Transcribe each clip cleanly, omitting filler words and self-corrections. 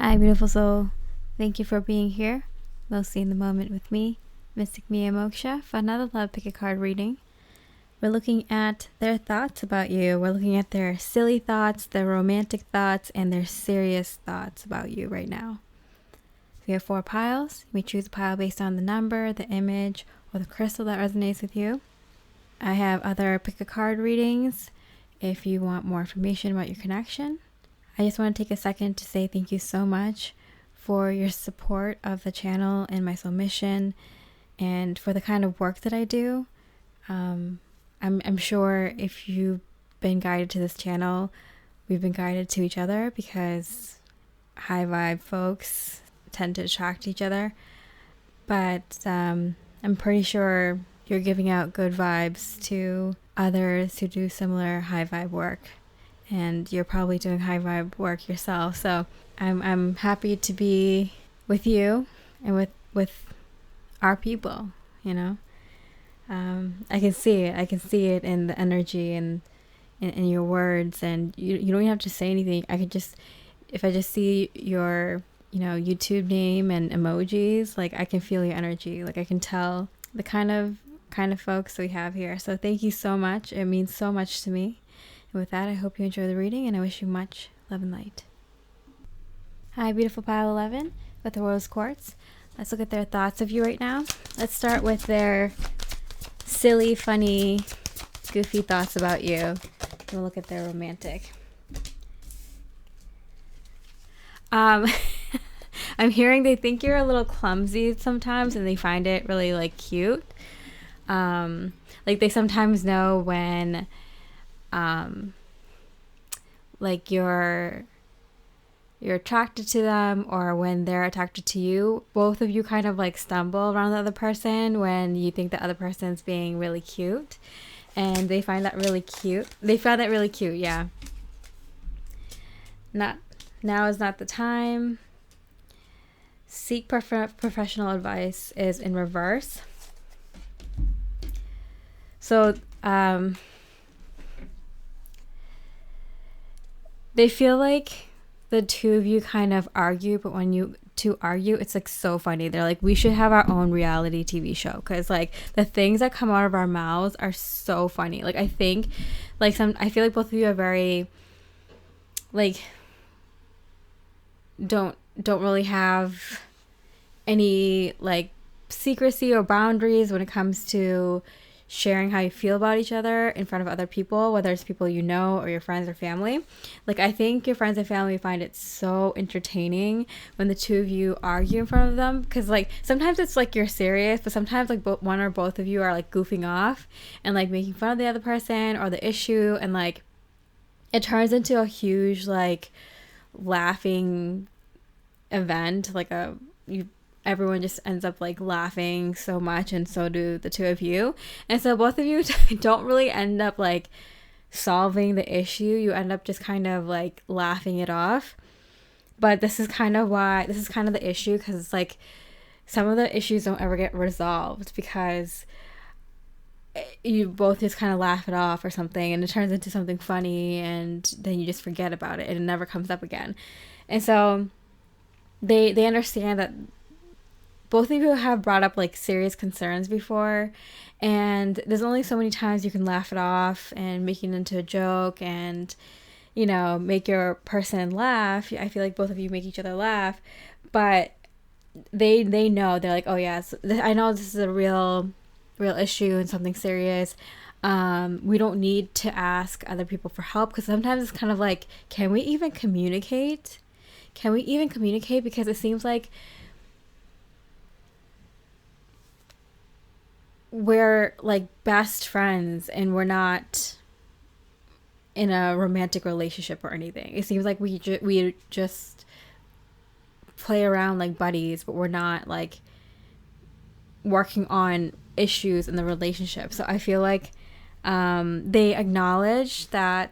Hi, beautiful soul. Thank you for being here, mostly in the moment with me, Mystic Mia Moksha, for another Love Pick a Card reading. We're looking at their thoughts about you. We're looking at their silly thoughts, their romantic thoughts, and their serious thoughts about you right now. We have 4 piles. You may choose a pile based on the number, the image, or the crystal that resonates with you. I have other pick a card readings if you want more information about your connection. I just want to take a second to say thank you so much for your support of the channel and my soul mission and for the kind of work that I do. I'm sure if you've been guided to this channel, we've been guided to each other because high vibe folks tend to attract each other. But I'm pretty sure you're giving out good vibes to others who do similar high vibe work. And you're probably doing high vibe work yourself. So I'm happy to be with you and with our people, you know. I can see it. I can see it in the energy and in your words, and you don't even have to say anything. I could just, if I just see your, YouTube name and emojis, like I can feel your energy. Like I can tell the kind of folks we have here. So thank you so much. It means so much to me. And with that, I hope you enjoy the reading, and I wish you much love and light. Hi, beautiful pile 11 with the rose quartz. Let's look at their thoughts of you right now. Let's start with their silly, funny, goofy thoughts about you. We'll look at their romantic. I'm hearing they think you're a little clumsy sometimes, and they find it really cute. Like they sometimes know when you're attracted to them, or when they're attracted to you. Both of you kind of stumble around the other person when you think the other person's being really cute, and they find that really cute. They found that really cute. Yeah. Now is not the time. Seek professional advice is in reverse. So they feel like the two of you kind of argue, but when you two argue, it's so funny. They're like, we should have our own reality TV show, because the things that come out of our mouths are so funny. I think I feel like both of you are very don't really have any secrecy or boundaries when it comes to sharing how you feel about each other in front of other people, whether it's people you know or your friends or family. I think your friends and family find it so entertaining when the two of you argue in front of them, because sometimes it's you're serious, but sometimes one or both of you are goofing off and making fun of the other person or the issue, and it turns into a huge laughing event. Everyone just ends up laughing so much, and so do the two of you. And so both of you don't really end up solving the issue. You end up just kind of laughing it off. But this is kind of the issue, because it's some of the issues don't ever get resolved because you both just kind of laugh it off or something, and it turns into something funny, and then you just forget about it and it never comes up again. And so they understand that both of you have brought up serious concerns before, and there's only so many times you can laugh it off and make it into a joke and make your person laugh. I feel like both of you make each other laugh, but they know, they're oh yes, I know this is a real issue and something serious. We don't need to ask other people for help, because sometimes it's kind of can we even communicate? Because it seems like we're best friends and we're not in a romantic relationship or anything. It seems like we just play around like buddies, but we're not working on issues in the relationship. So I feel they acknowledge that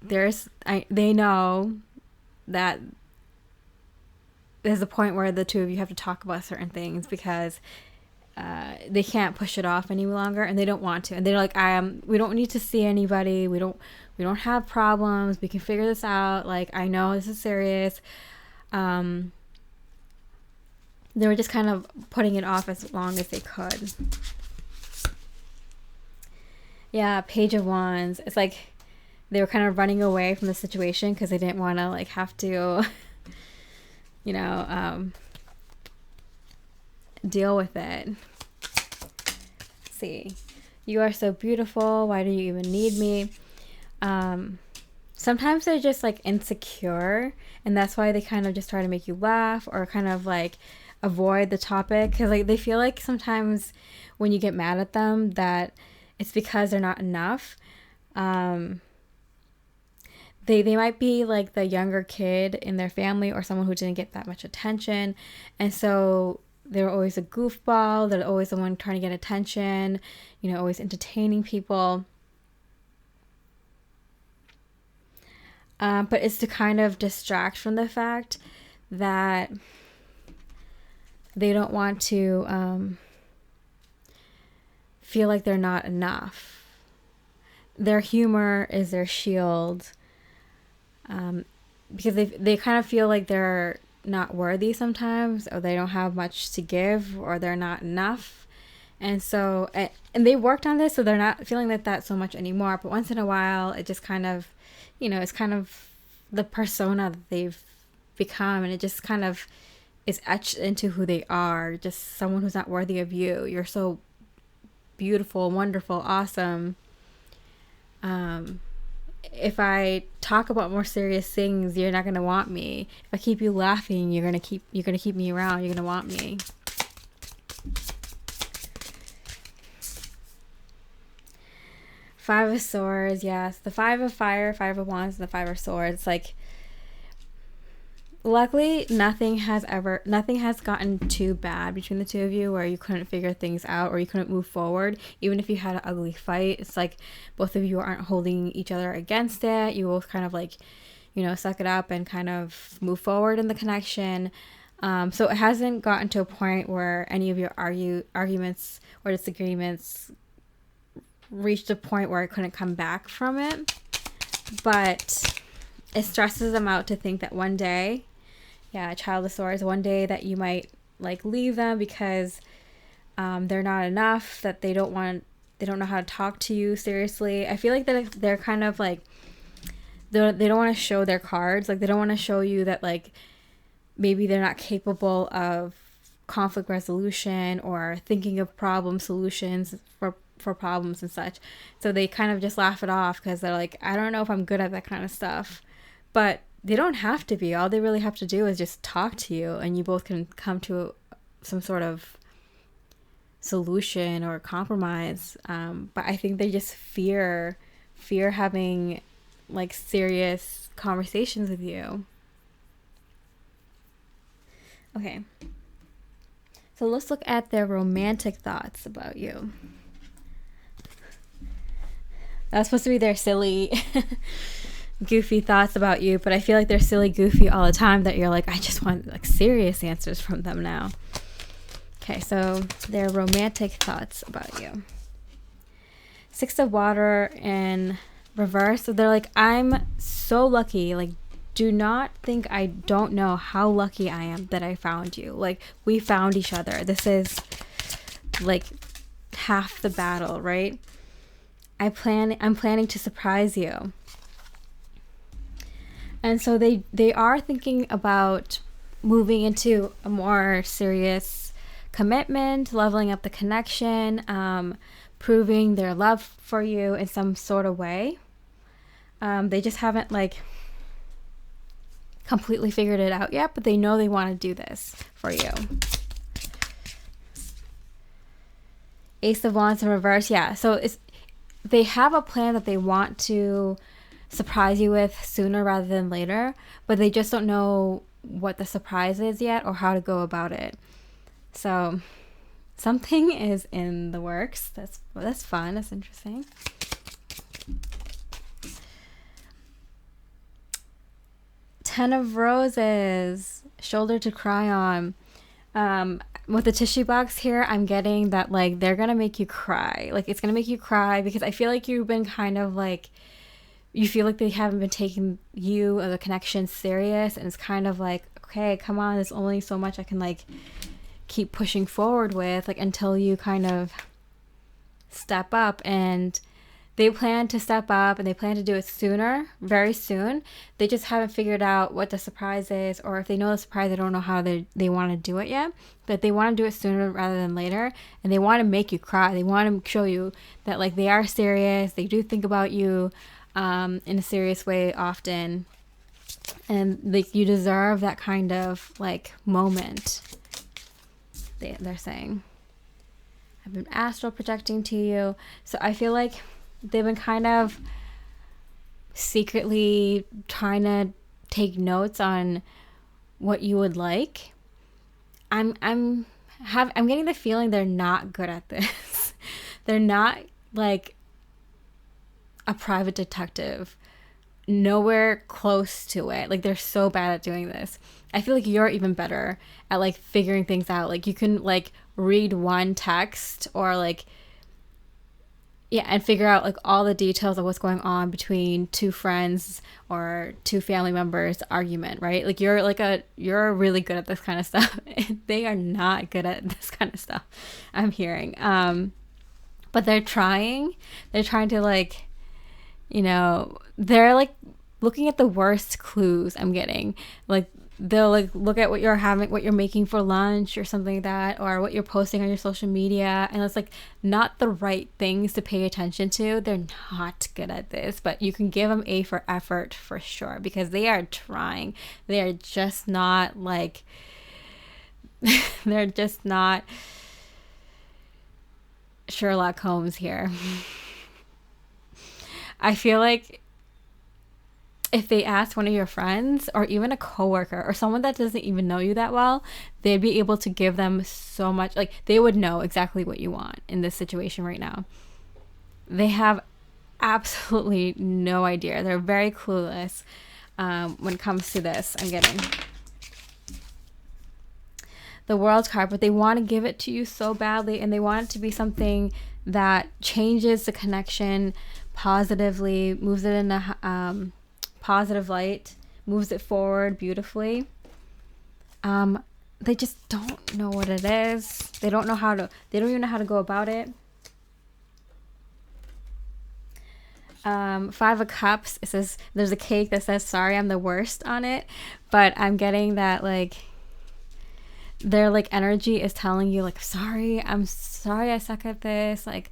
they know that there's a point where the two of you have to talk about certain things, because they can't push it off any longer, and they don't want to, and they're we don't need to see anybody, we don't have problems, we can figure this out, I know this is serious, They were just kind of putting it off as long as they could. Yeah, Page of Wands. It's like they were kind of running away from the situation because they didn't want to like have to, you know, deal with it. Let's see. You are so beautiful. Why do you even need me? Sometimes they're just like insecure, and that's why they kind of just try to make you laugh or kind of like avoid the topic, because like they feel like sometimes when you get mad at them that it's because they're not enough. They might be like the younger kid in their family or someone who didn't get that much attention, and so they're always a goofball. They're always the one trying to get attention, you know, always entertaining people. But it's to kind of distract from the fact that they don't want to feel like they're not enough. Their humor is their shield, because they kind of feel like they're not worthy sometimes, or they don't have much to give, or they're not enough. And so, and they worked on this, so they're not feeling like that so much anymore. But once in a while, it just kind of, you know, it's kind of the persona that they've become, and it just kind of is etched into who they are. Just someone who's not worthy of you. You're so beautiful, wonderful, awesome. If I talk about more serious things, you're not gonna want me. If I keep you laughing, you're gonna keep me around. You're gonna want me. Five of Swords, yes. The Five of Fire, Five of Wands, and the Five of Swords. Like, luckily, nothing has gotten too bad between the two of you where you couldn't figure things out or you couldn't move forward. Even if you had an ugly fight, it's like both of you aren't holding each other against it. You both kind of like, you know, suck it up and kind of move forward in the connection. So it hasn't gotten to a point where any of your arguments or disagreements reached a point where I couldn't come back from it. But it stresses them out to think that one day, yeah, Child of Swords, one day that you might like leave them because they're not enough, that they don't know how to talk to you seriously. I feel like that they're kind of like, they don't want to show their cards. Like, they don't want to show you that like maybe they're not capable of conflict resolution or thinking of problem solutions for problems and such. So they kind of just laugh it off because they're like, I don't know if I'm good at that kind of stuff. But they don't have to be. All they really have to do is just talk to you, and you both can come to some sort of solution or compromise. But I think they just fear having like serious conversations with you. Okay. So let's look at their romantic thoughts about you. That's supposed to be their silly, goofy thoughts about you, but I feel like they're silly, goofy all the time that you're like, I just want like serious answers from them now. Okay, so their romantic thoughts about you. Six of Water in reverse. So they're like, I'm so lucky. Like, do not think I don't know how lucky I am that I found you. Like, we found each other. This is like half the battle, right? I'm planning to surprise you. And so they are thinking about moving into a more serious commitment, leveling up the connection, proving their love for you in some sort of way. They just haven't like completely figured it out yet, but they know they want to do this for you. Ace of Wands in reverse. Yeah, so they have a plan that they want to surprise you with sooner rather than later, but they just don't know what the surprise is yet or how to go about it. So something is in the works. That's fun. That's interesting. Ten of Roses, shoulder to cry on. With the tissue box here, I'm getting that like they're gonna make you cry. Like, it's gonna make you cry because I feel like you've been kind of like, you feel like they haven't been taking you or the connection serious, and it's kind of like okay, come on, there's only so much I can like keep pushing forward with, like until you kind of step up. And they plan to step up and they plan to do it sooner, very soon. They just haven't figured out what the surprise is, or if they know the surprise, they don't know how they want to do it yet. But they want to do it sooner rather than later, and they want to make you cry. They want to show you that like they are serious. They do think about you in a serious way often, and like you deserve that kind of like moment. They're saying, I've been astral projecting to you. So I feel like they've been kind of secretly trying to take notes on what you would like. I'm getting the feeling they're not good at this. They're not like a private detective. Nowhere close to it. Like they're so bad at doing this. I feel like you're even better at like figuring things out. Like you can like read one text or like, yeah, and figure out like all the details of what's going on between two friends or two family members argument, right? Like you're really good at this kind of stuff. They are not good at this kind of stuff, I'm hearing. But they're trying to like, you know, they're like looking at the worst clues I'm getting. Like they'll like look at what you're making for lunch or something like that, or what you're posting on your social media, and it's like not the right things to pay attention to. They're not good at this, but you can give them A for effort for sure, because they are trying. They are just not like they're just not Sherlock Holmes here. I feel like if they asked one of your friends or even a coworker or someone that doesn't even know you that well, they'd be able to give them so much. Like they would know exactly what you want in this situation right now. They have absolutely no idea. They're very clueless when it comes to this. I'm getting the World's card, but they want to give it to you so badly, and they want it to be something that changes the connection positively, moves it in a positive light, moves it forward beautifully. They just don't know what it is. They don't even know how to go about it. 5 of Cups, it says there's a cake that says sorry I'm the worst on it, but I'm getting that like their like energy is telling you like, I'm sorry I suck at this, like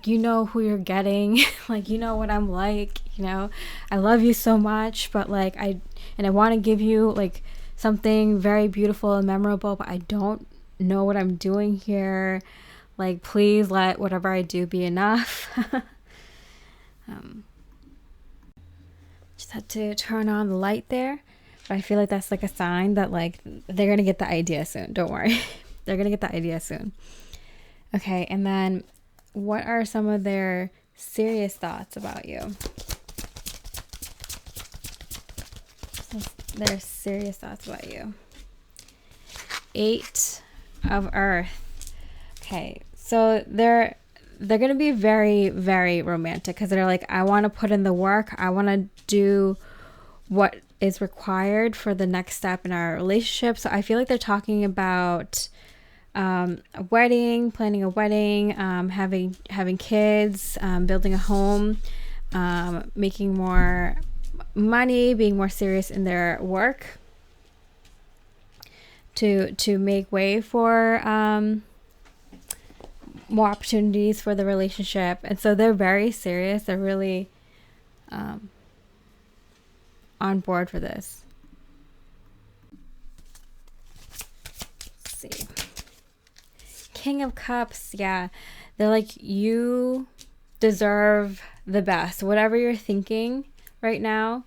you know who you're getting, like you know what I'm like, you know, I love you so much, but like I want to give you like something very beautiful and memorable, but I don't know what I'm doing here, like please let whatever I do be enough. Just had to turn on the light there, but I feel like that's like a sign that like they're gonna get the idea soon. Don't worry. They're gonna get the idea soon. Okay, and then what are some of their serious thoughts about you? Their serious thoughts about you. 8 of Earth. Okay, so they're going to be very, very romantic, because they're like, I want to put in the work. I want to do what is required for the next step in our relationship. So I feel like they're talking about a wedding, planning a wedding, having kids, building a home, making more money, being more serious in their work, to make way for more opportunities for the relationship. And so they're very serious. They're really on board for this. Let's see. King of Cups. Yeah, they're like, you deserve the best. Whatever you're thinking right now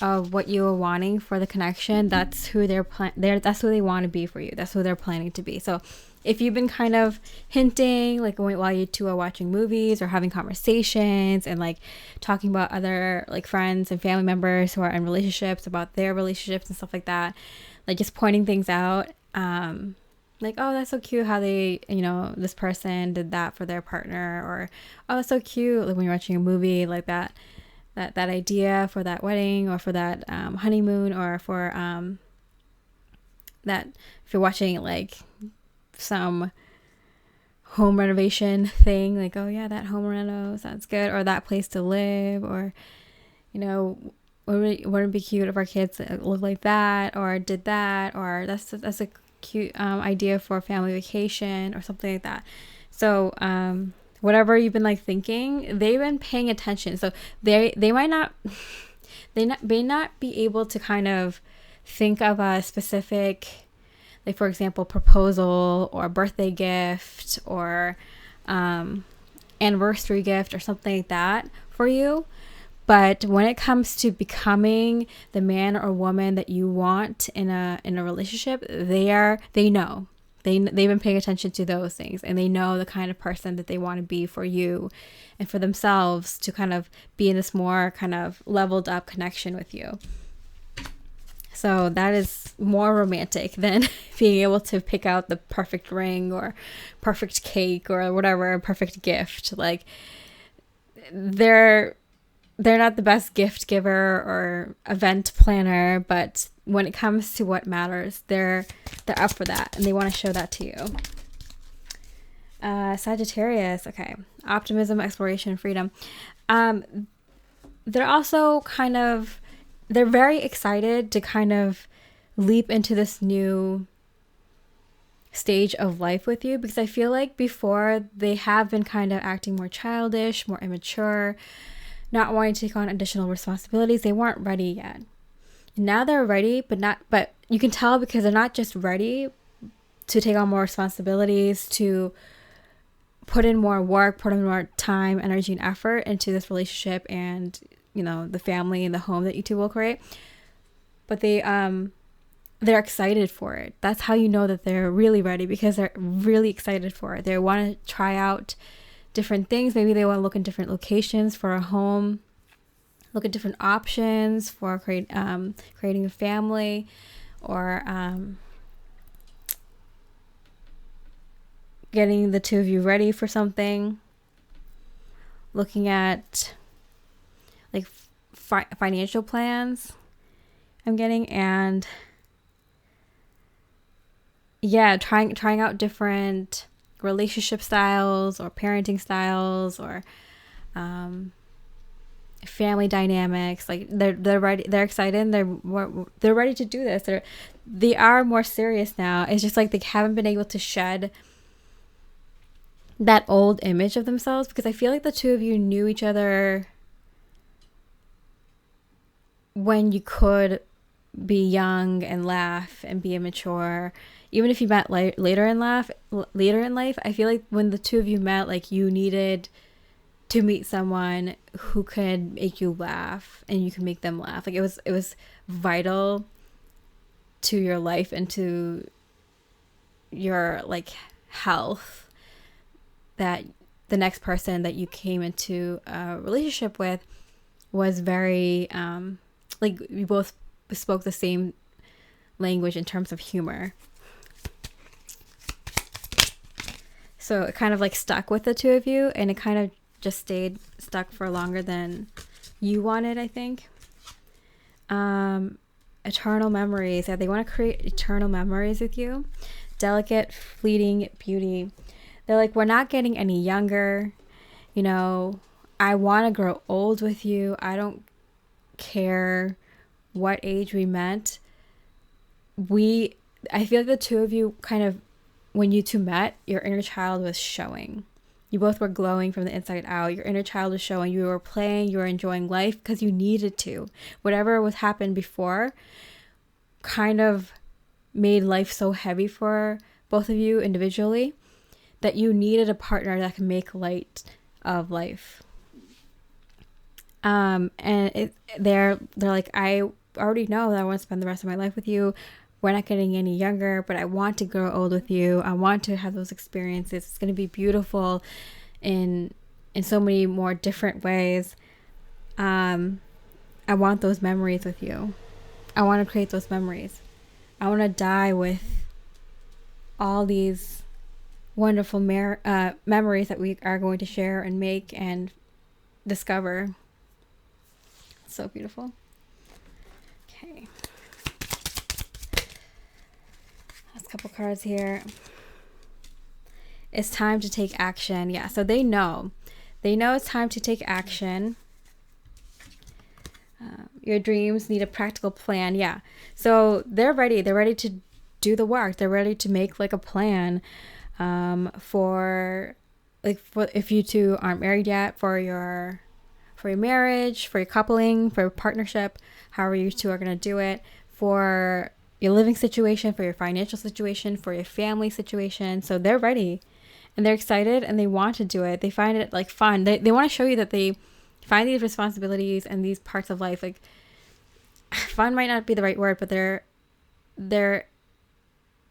of what you are wanting for the connection, that's who that's who they want to be for you. That's who they're planning to be. So if you've been kind of hinting, like while you two are watching movies or having conversations and like talking about other like friends and family members who are in relationships, about their relationships and stuff like that, like just pointing things out, like, oh, that's so cute how they, you know, this person did that for their partner, or oh, that's so cute, like when you're watching a movie like that, that idea for that wedding, or for that honeymoon, or for that if you're watching like some home renovation thing, like, oh yeah, that home reno sounds good, or that place to live, or wouldn't it be cute if our kids lived like that, or did that, or that's a cute idea for a family vacation, or something like that. So whatever you've been like thinking, they've been paying attention. So they might not may not be able to kind of think of a specific, like, for example, proposal or birthday gift or anniversary gift or something like that for you. But when it comes to becoming the man or woman that you want in a relationship, they know. They've been paying attention to those things, and they know the kind of person that they want to be for you and for themselves, to kind of be in this more kind of leveled up connection with you. So that is more romantic than being able to pick out the perfect ring or perfect cake or whatever, perfect gift. Like, they're not the best gift giver or event planner, but when it comes to what matters, they're up for that, and they want to show that to you. Sagittarius, okay. Optimism, exploration, freedom. They're also they're very excited to kind of leap into this new stage of life with you, because I feel like before they have been kind of acting more childish, more immature, not wanting to take on additional responsibilities. They weren't ready yet. And now they're ready, but you can tell, because they're not just ready to take on more responsibilities, to put in more work, put in more time, energy, and effort into this relationship and, the family and the home that you two will create. But they're excited for it. That's how you know that they're really ready, because they're really excited for it. They want to try out different things. Maybe they want to look in different locations for a home, look at different options for creating a family, or getting the two of you ready for something, looking at like financial plans I'm getting, and yeah, trying out different relationship styles or parenting styles, or family dynamics. Like, they're ready, they're excited, and they're ready to do this. They are more serious now. It's just like they haven't been able to shed that old image of themselves, because I feel like the two of you knew each other when you could be young and laugh and be immature. Even if you met later in life, I feel like when the two of you met, like, you needed to meet someone who could make you laugh and you could make them laugh. Like, it was vital to your life and to your like health, that the next person that you came into a relationship with was very like, you both spoke the same language in terms of humor. So it kind of like stuck with the two of you, and it kind of just stayed stuck for longer than you wanted, I think. Eternal memories. Yeah, they want to create eternal memories with you. Delicate, fleeting beauty. They're like, we're not getting any younger. I want to grow old with you. I don't care what age we met. I feel like the two of you kind of, when you two met, your inner child was showing. You both were glowing from the inside out. Your inner child was showing. You were playing, you were enjoying life because you needed to. Whatever was happened before kind of made life so heavy for both of you individually that you needed a partner that can make light of life. And they're like, I already know that I want to spend the rest of my life with you. We're not getting any younger, but I want to grow old with you. I want to have those experiences. It's going to be beautiful in so many more different ways. I want those memories with you. I want to create those memories. I want to die with all these wonderful memories that we are going to share and make and discover. So beautiful. Okay. Last couple cards here. It's time to take action. Yeah, so they know. They know it's time to take action. Your dreams need a practical plan. Yeah. So they're ready. They're ready to do the work. They're ready to make like a plan for if you two aren't married yet, for your marriage, for your coupling, for your partnership, however you two are going to do it, for your living situation, for your financial situation, for your family situation. So they're ready and they're excited and they want to do it. They find it like fun. They want to show you that they find these responsibilities and these parts of life, like fun might not be the right word, but they're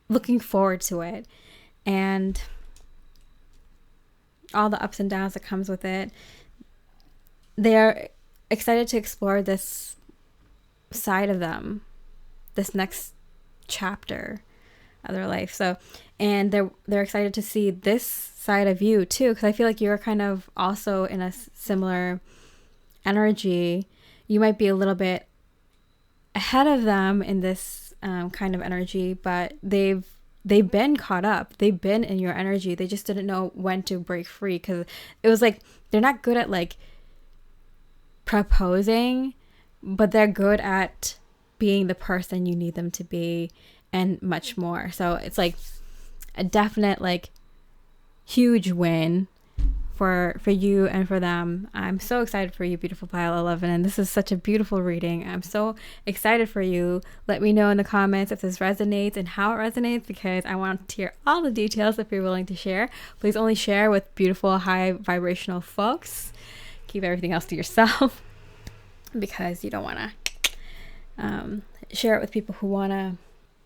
looking forward to it and all the ups and downs that comes with it. They're excited to explore this side of them, this next chapter of their life. So, and they're excited to see this side of you too, because I feel like you're kind of also in a similar energy. You might be a little bit ahead of them in this kind of energy, but they've been caught up. They've been in your energy. They just didn't know when to break free, because it was like they're not good at like proposing, but they're good at being the person you need them to be and much more. So it's like a definite like huge win for you and for them. I'm so excited for you, beautiful pile 11, and this is such a beautiful reading. I'm so excited for you. Let me know in the comments if this resonates and how it resonates, because I want to hear all the details. If you're willing to share, please only share with beautiful high vibrational folks. Keep everything else to yourself because you don't want to share it with people who want to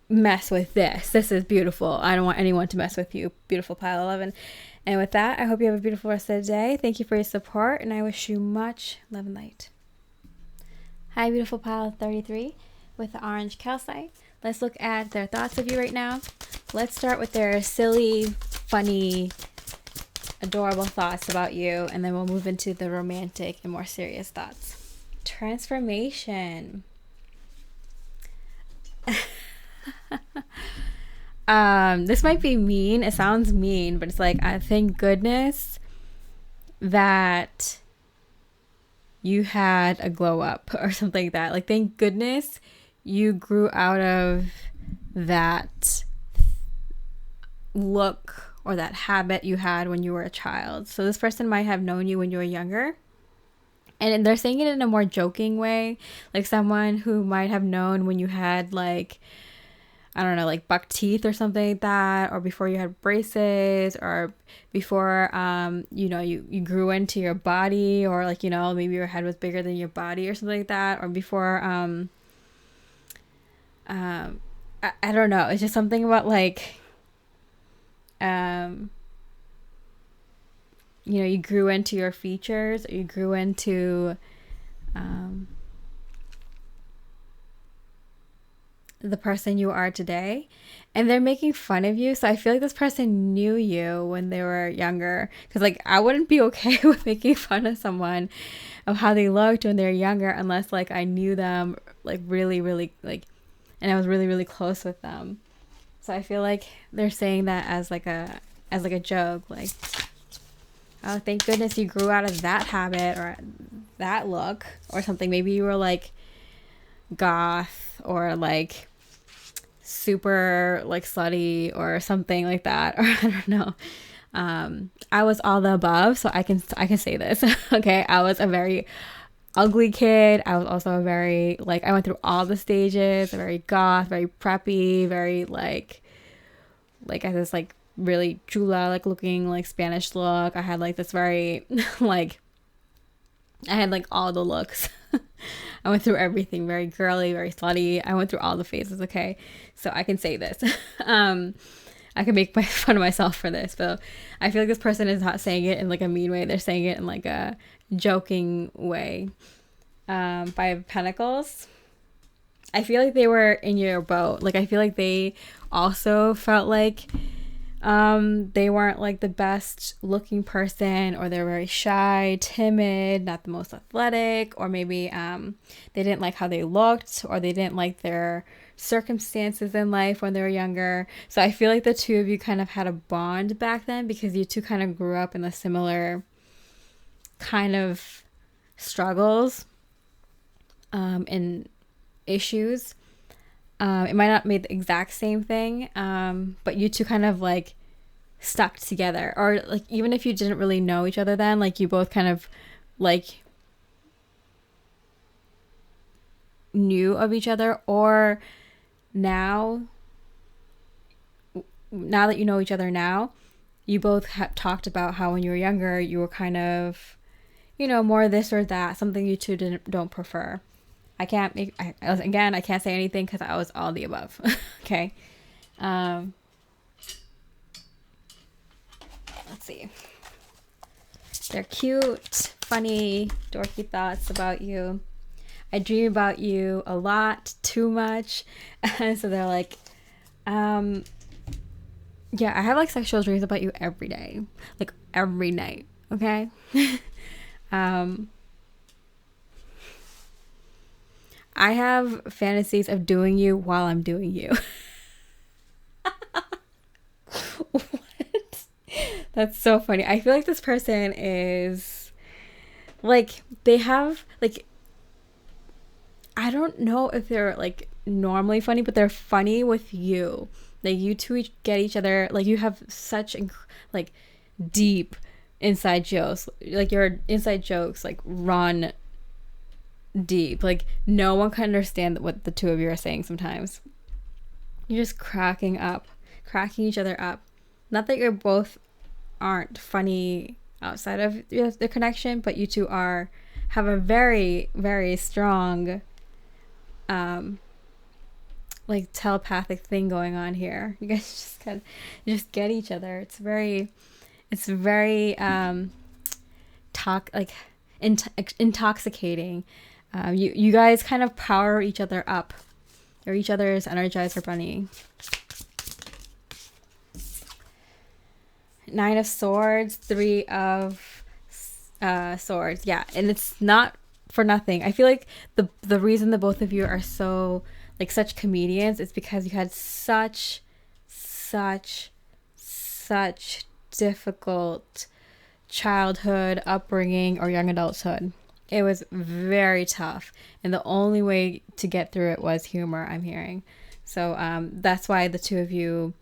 mess with this. This is beautiful. I don't want anyone to mess with you, beautiful pile 11. And with that, I hope you have a beautiful rest of the day. Thank you for your support, and I wish you much love and light. Hi, beautiful pile 33 with the orange calcite. Let's look at their thoughts of you right now. Let's start with their silly, funny, adorable thoughts about you, and then we'll move into the romantic and more serious thoughts. Transformation. This might be mean. It sounds mean, but it's like, I thank goodness that you had a glow up or something like that. Like, thank goodness you grew out of that look or that habit you had when you were a child. So this person might have known you when you were younger, and they're saying it in a more joking way, like someone who might have known when you had like, I don't know, like buck teeth or something like that, or before you had braces, or before you grew into your body, or like, maybe your head was bigger than your body or something like that, or before I don't know, it's just something about like you grew into your features, or you grew into the person you are today, and they're making fun of you. So I feel like this person knew you when they were younger, because like I wouldn't be okay with making fun of someone of how they looked when they were younger, unless like I knew them like really, really, like, and I was really, really close with them. So I feel like they're saying that as like a joke, like, oh, thank goodness you grew out of that habit or that look or something. Maybe you were like goth or like super like slutty or something like that, or I don't know. I was all the above, so I can say this. Okay, I was a very ugly kid. I was also a very like, I went through all the stages, very goth, very preppy, very like I had this like really chula like looking like Spanish look. I had like this very like, I had like all the looks. I went through everything, very girly, very slutty. I went through all the phases, okay? So I can say this. I can make fun of myself for this, but I feel like this person is not saying it in like a mean way. They're saying it in like a joking way. Five of Pentacles. I feel like they were in your boat. Like, I feel like they also felt like They weren't like the best looking person, or they're very shy, timid, not the most athletic, or maybe they didn't like how they looked, or they didn't like their circumstances in life when they were younger. So I feel like the two of you kind of had a bond back then because you two kind of grew up in a similar kind of struggles and issues. It might not be the exact same thing, but you two kind of like stuck together. Or like even if you didn't really know each other then, like you both kind of like knew of each other. Or now that you know each other now, you both talked about how when you were younger you were kind of, you know, more this or that, something you two don't prefer. I can't say anything because I was all the above. Okay. Let's see. They're cute, funny, dorky thoughts about you. I dream about you a lot, too much. So they're like, yeah, I have like sexual dreams about you every day, like every night. Okay. I have fantasies of doing you while I'm doing you. What? That's so funny. I feel like this person is like, they have like, I don't know if they're like normally funny, but they're funny with you. Like you two get each other, like you have such like deep inside jokes. Like your inside jokes like run deep. Like no one can understand what the two of you are saying sometimes. You're just cracking each other up. Not that you're both aren't funny outside of the connection, but you two have a very, very strong like telepathic thing going on here. You guys just get each other. It's very intoxicating. You guys kind of power each other up. You're each other's Energizer Bunny. Nine of Swords, Three of Swords. Yeah, and it's not for nothing. I feel like the reason the both of you are so like such comedians is because you had such difficult childhood, upbringing, or young adulthood. It was very tough, and the only way to get through it was humor, I'm hearing. So that's why the two of you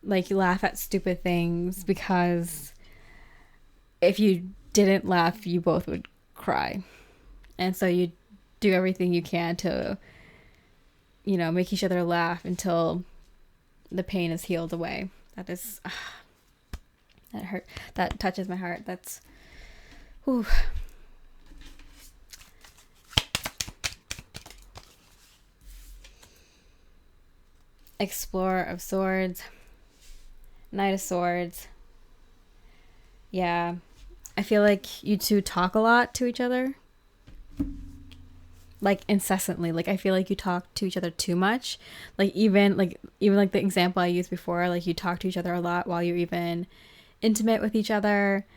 like laugh at stupid things, because if you didn't laugh, you both would cry. And so you do everything you can to, you know, make each other laugh until the pain is healed away. That is, that hurt. That touches my heart. That's, whew. Explorer of Swords, Knight of Swords. Yeah, I feel like you two talk a lot to each other, like incessantly. Like I feel like you talk to each other too much. Like even like the example I used before, like you talk to each other a lot while you're even intimate with each other.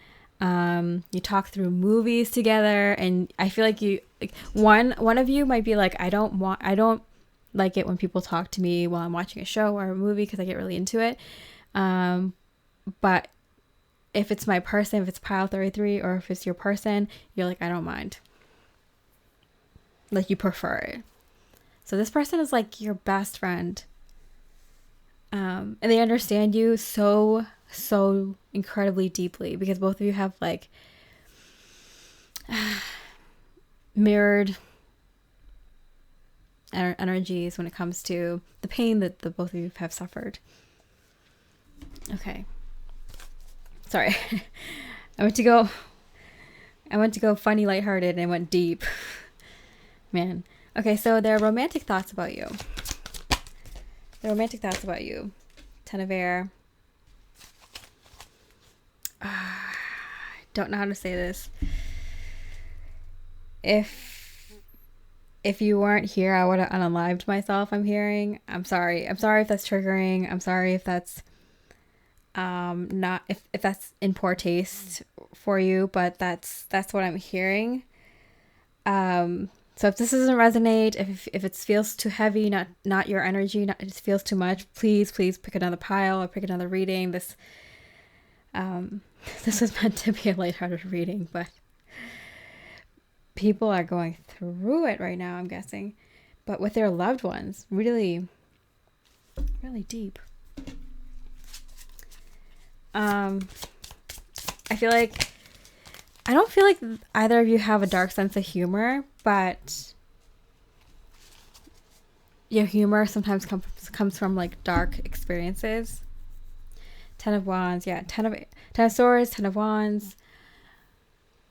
You talk through movies together, and I feel like you like one of you might be like, I don't like it when people talk to me while I'm watching a show or a movie because I get really into it. But if it's my person, if it's Pile 33 or if it's your person, you're like, I don't mind. Like you prefer it. So this person is like your best friend. And they understand you so incredibly deeply because both of you have like mirrored energies when it comes to the pain that the both of you have suffered. Okay. Sorry. I went to go funny, lighthearted, and went deep. Man. Okay, so there are romantic thoughts about you. Ten of Air. Don't know how to say this. If you weren't here, I would have unalived myself, I'm hearing. I'm sorry. I'm sorry if that's triggering. I'm sorry if that's Not if that's in poor taste for you, but that's what I'm hearing. So if this doesn't resonate, if it feels too heavy, not your energy, it feels too much, please pick another pile or pick another reading. This is meant to be a lighthearted reading, but people are going through it right now, I'm guessing, but with their loved ones, really, really deep. I don't feel like either of you have a dark sense of humor, but your humor sometimes comes from like dark experiences. 10 of Wands, yeah, 10 of Swords, 10 of Wands.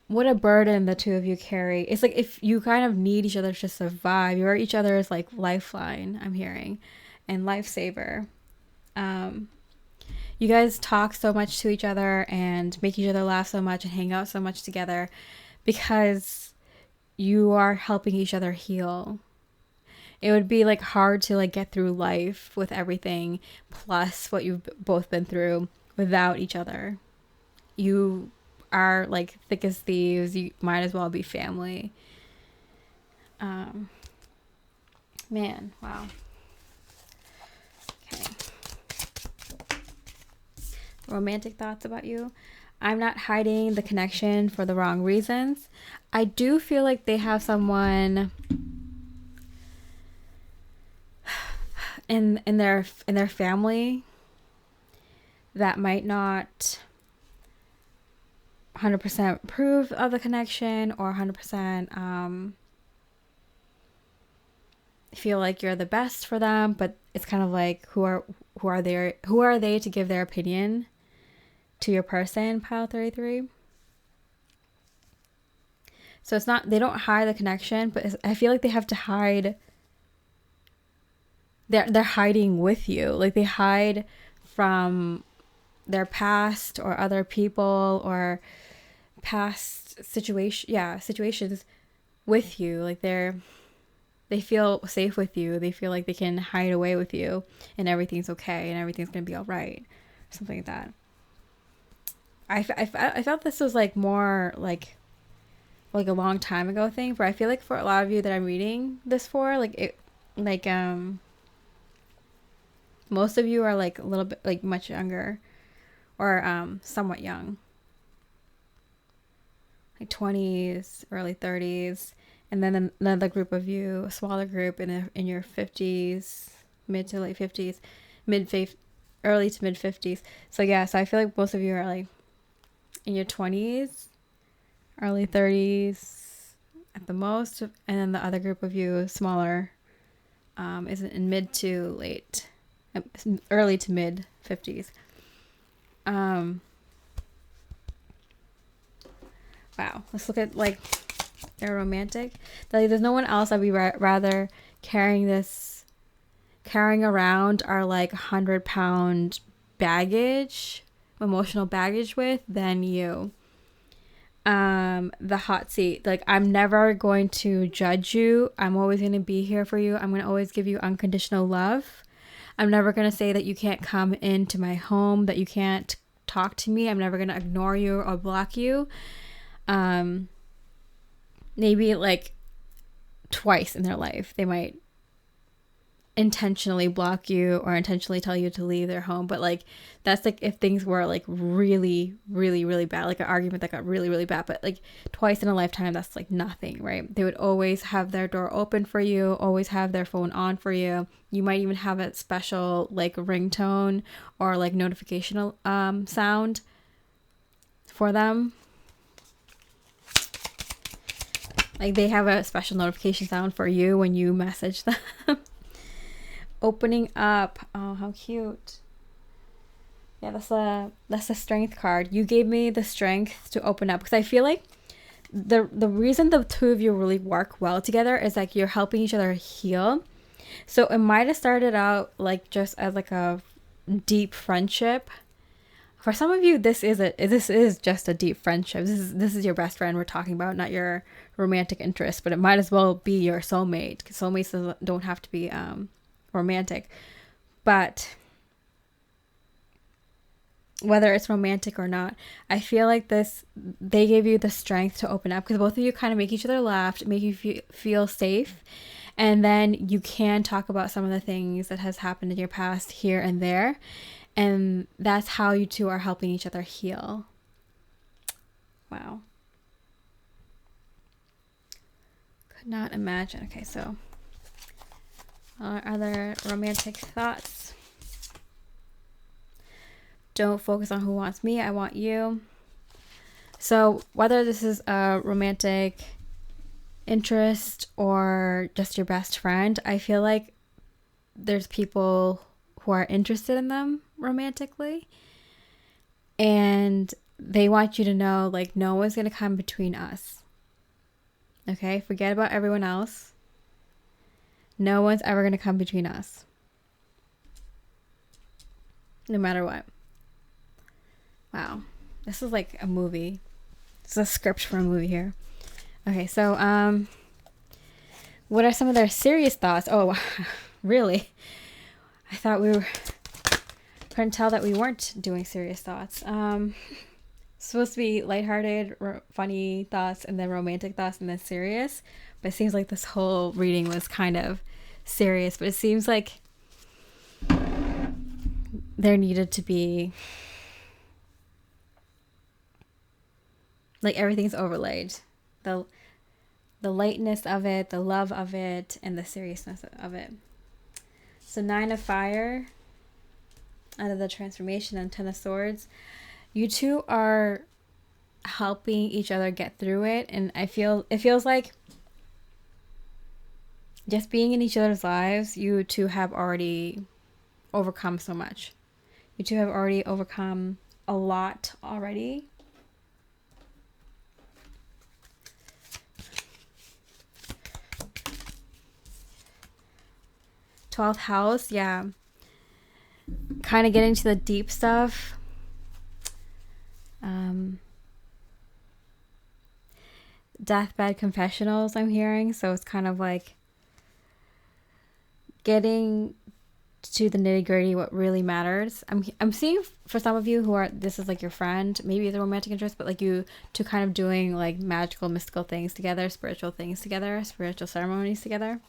What a burden the two of you carry. It's like if you kind of need each other to survive. You're each other's like lifeline, I'm hearing, and lifesaver. You guys talk so much to each other and make each other laugh so much and hang out so much together because you are helping each other heal. It would be like hard to like get through life with everything plus what you've both been through without each other. You are like thick as thieves. You might as well be family. Man, wow. Okay. Romantic thoughts about you. I'm not hiding the connection for the wrong reasons. I do feel like they have someone in their family that might not 100% approve of the connection or 100% feel like you're the best for them, but it's kind of like who are they to give their opinion to your person, pile 33. So it's not, they don't hide the connection, but I feel like they have to hide. They're hiding with you. Like they hide from their past or other people or past situations with you. Like they feel safe with you. They feel like they can hide away with you and everything's okay and everything's gonna be all right. Something like that. I felt this was like more like a long time ago thing, but I feel like for a lot of you that I'm reading this for, most of you are like a little bit like much younger or somewhat young, like 20s, early 30s, and then another group of you, a smaller group in your 50s, mid to late 50s, early to mid 50s. So yeah, so I feel like most of you are like in your 20s, early 30s at the most, and then the other group of you, smaller, is in mid to late, early to mid 50s. Wow, let's look at like their romantic. Like, there's no one else I'd be rather carrying around our like 100-pound baggage, emotional baggage with than you. The hot seat. Like, I'm never going to judge you. I'm always going to be here for you. I'm going to always give you unconditional love. I'm never going to say that you can't come into my home, that you can't talk to me. I'm never going to ignore you or block you. Maybe like twice in their life, they might intentionally block you or intentionally tell you to leave their home. But like, that's like if things were like really, really, really bad, like an argument that got really, really bad. But like twice in a lifetime, that's like nothing, right? They would always have their door open for you, always have their phone on for you. You might even have a special like ringtone or like notification sound for them. Like they have a special notification sound for you when you message them. Opening up. Oh, how cute. Yeah, that's a strength card. You gave me the strength to open up, because I feel like the reason the two of you really work well together is like you're helping each other heal. So it might have started out like just as like a deep friendship. For some of you, this is just a deep friendship. This is your best friend we're talking about, not your romantic interest. But it might as well be your soulmate, because soulmates don't have to be romantic. But whether it's romantic or not. I feel like they gave you the strength to open up because both of you kind of make each other laugh, make you feel safe. And then you can talk about some of the things that has happened in your past here and there. And that's how you two are helping each other heal. Wow. Could not imagine. Okay, so other romantic thoughts. Don't focus on who wants me, I want you. So whether this is a romantic interest or just your best friend, I feel like there's people who are interested in them romantically, and they want you to know, like, no one's gonna come between us. Okay, forget about everyone else. No one's ever gonna come between us, no matter what. Wow, this is like a movie. This is a script for a movie here. Okay, so what are some of their serious thoughts? Oh, really? I thought we were... couldn't tell that we weren't doing serious thoughts. Supposed to be lighthearted, funny thoughts, and then romantic thoughts, and then serious. But it seems like this whole reading was kind of serious. But it seems like there needed to be... like everything's overlaid. The lightness of it, the love of it, and the seriousness of it. So 9 of Fire out of the transformation and 10 of Swords. You two are helping each other get through it, and it feels like just being in each other's lives, you two have already overcome so much. You two have already overcome a lot already. Twelfth house, yeah. Kind of getting to the deep stuff. Deathbed confessionals, I'm hearing. So it's kind of like getting to the nitty gritty, what really matters. I'm seeing for some of you who are, this is like your friend, maybe the romantic interest, but like you two kind of doing like magical, mystical things together, spiritual things together, spiritual ceremonies together.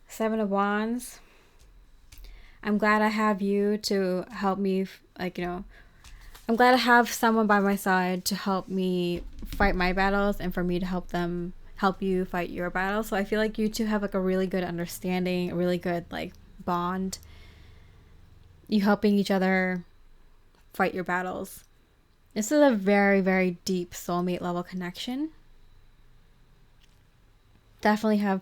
7 of Wands. I'm glad I have you to help me, like, you know, I'm glad I have someone by my side to help me fight my battles and for me to help you fight your battles. So I feel like you two have like a really good understanding, a really good like bond. You helping each other fight your battles. This is a very, very deep soulmate level connection. Definitely have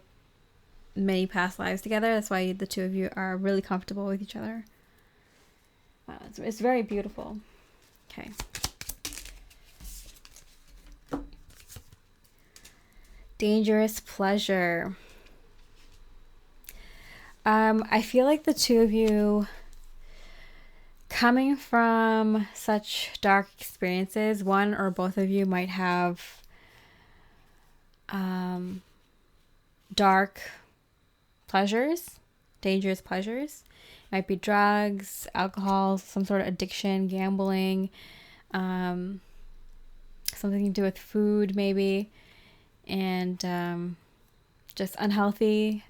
many past lives together. That's why the two of you are really comfortable with each other. Wow, it's very beautiful. Okay. Dangerous pleasure. I feel like the two of you, coming from such dark experiences, one or both of you might have dark pleasures, dangerous pleasures. It might be drugs, alcohol, some sort of addiction, gambling, something to do with food maybe, and just unhealthy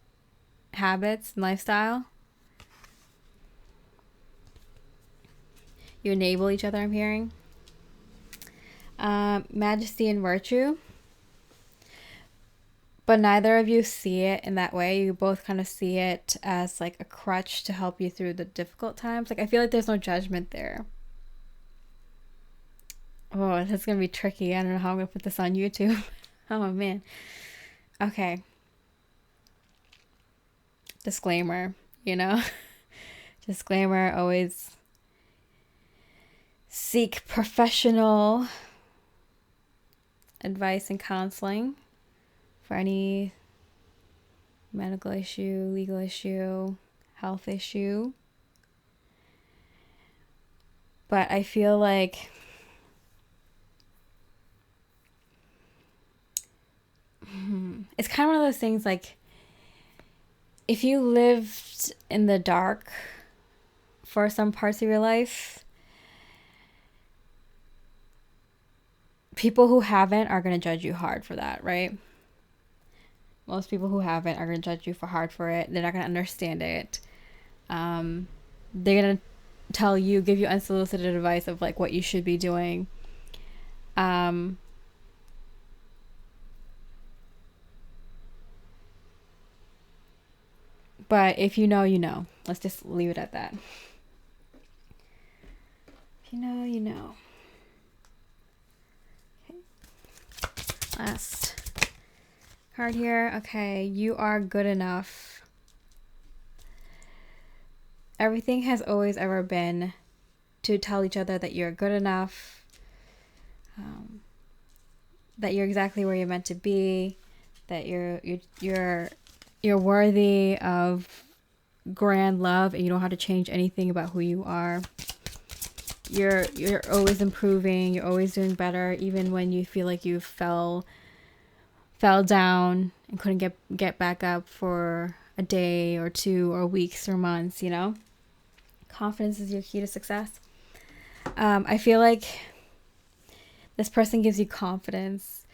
habits and lifestyle. You enable each other, I'm hearing. Majesty and virtue. But neither of you see it in that way. You both kind of see it as like a crutch to help you through the difficult times. Like, I feel like there's no judgment there. Oh, this is going to be tricky. I don't know how I'm going to put this on YouTube. Oh, man. Okay. Disclaimer, you know? Disclaimer, always seek professional advice and counseling for any medical issue, legal issue, health issue. But I feel like it's kind of one of those things like if you lived in the dark for some parts of your life, people who haven't are going to judge you hard for that, right? Most people who haven't are going to judge you hard for it. They're not going to understand it. They're going to tell you, give you unsolicited advice of like what you should be doing. But if you know, you know. Let's just leave it at that. If you know, you know. Okay. Last card here. Okay, you are good enough. Everything has always ever been to tell each other that you're good enough, that you're exactly where you're meant to be, that you're worthy of grand love, and you don't have to change anything about who you are. You're always improving. You're always doing better, even when you feel like you fell down and couldn't get back up for a day or two or weeks or months. You know, confidence is your key to success. I feel like this person gives you confidence.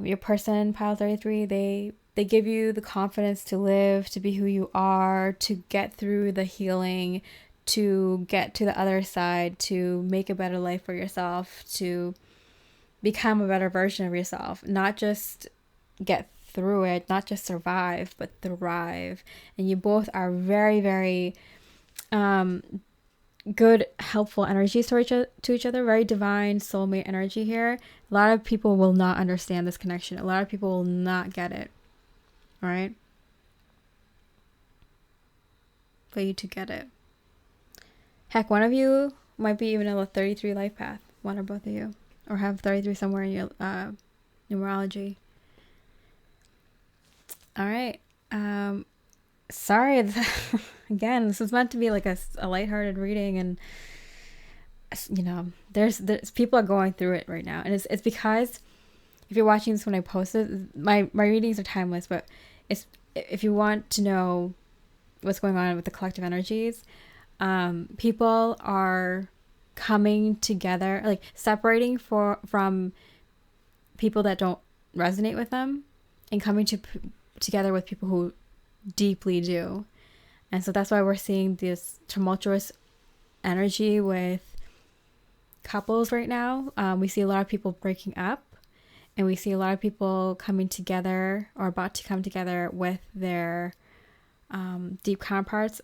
Your person, pile 33, they give you the confidence to live, to be who you are, to get through the healing, to get to the other side, to make a better life for yourself, to become a better version of yourself. Not just get through it, not just survive, but thrive. And you both are very, very good, helpful energies to each other. Very divine soulmate energy here. A lot of people will not understand this connection. A lot of people will not get it. All right? For you to get it. Heck, one of you might be even in a 33 life path. One or both of you. Or have 33 somewhere in your numerology. All right. Sorry. Again, this was meant to be like a lighthearted reading, and you know, there's people are going through it right now, and it's because if you're watching this when I post it, my readings are timeless, but it's if you want to know what's going on with the collective energies, people are coming together, like separating from people that don't resonate with them, and coming together with people who deeply do. And so that's why we're seeing this tumultuous energy with couples right now. We see a lot of people breaking up, and we see a lot of people coming together or about to come together with their deep counterparts,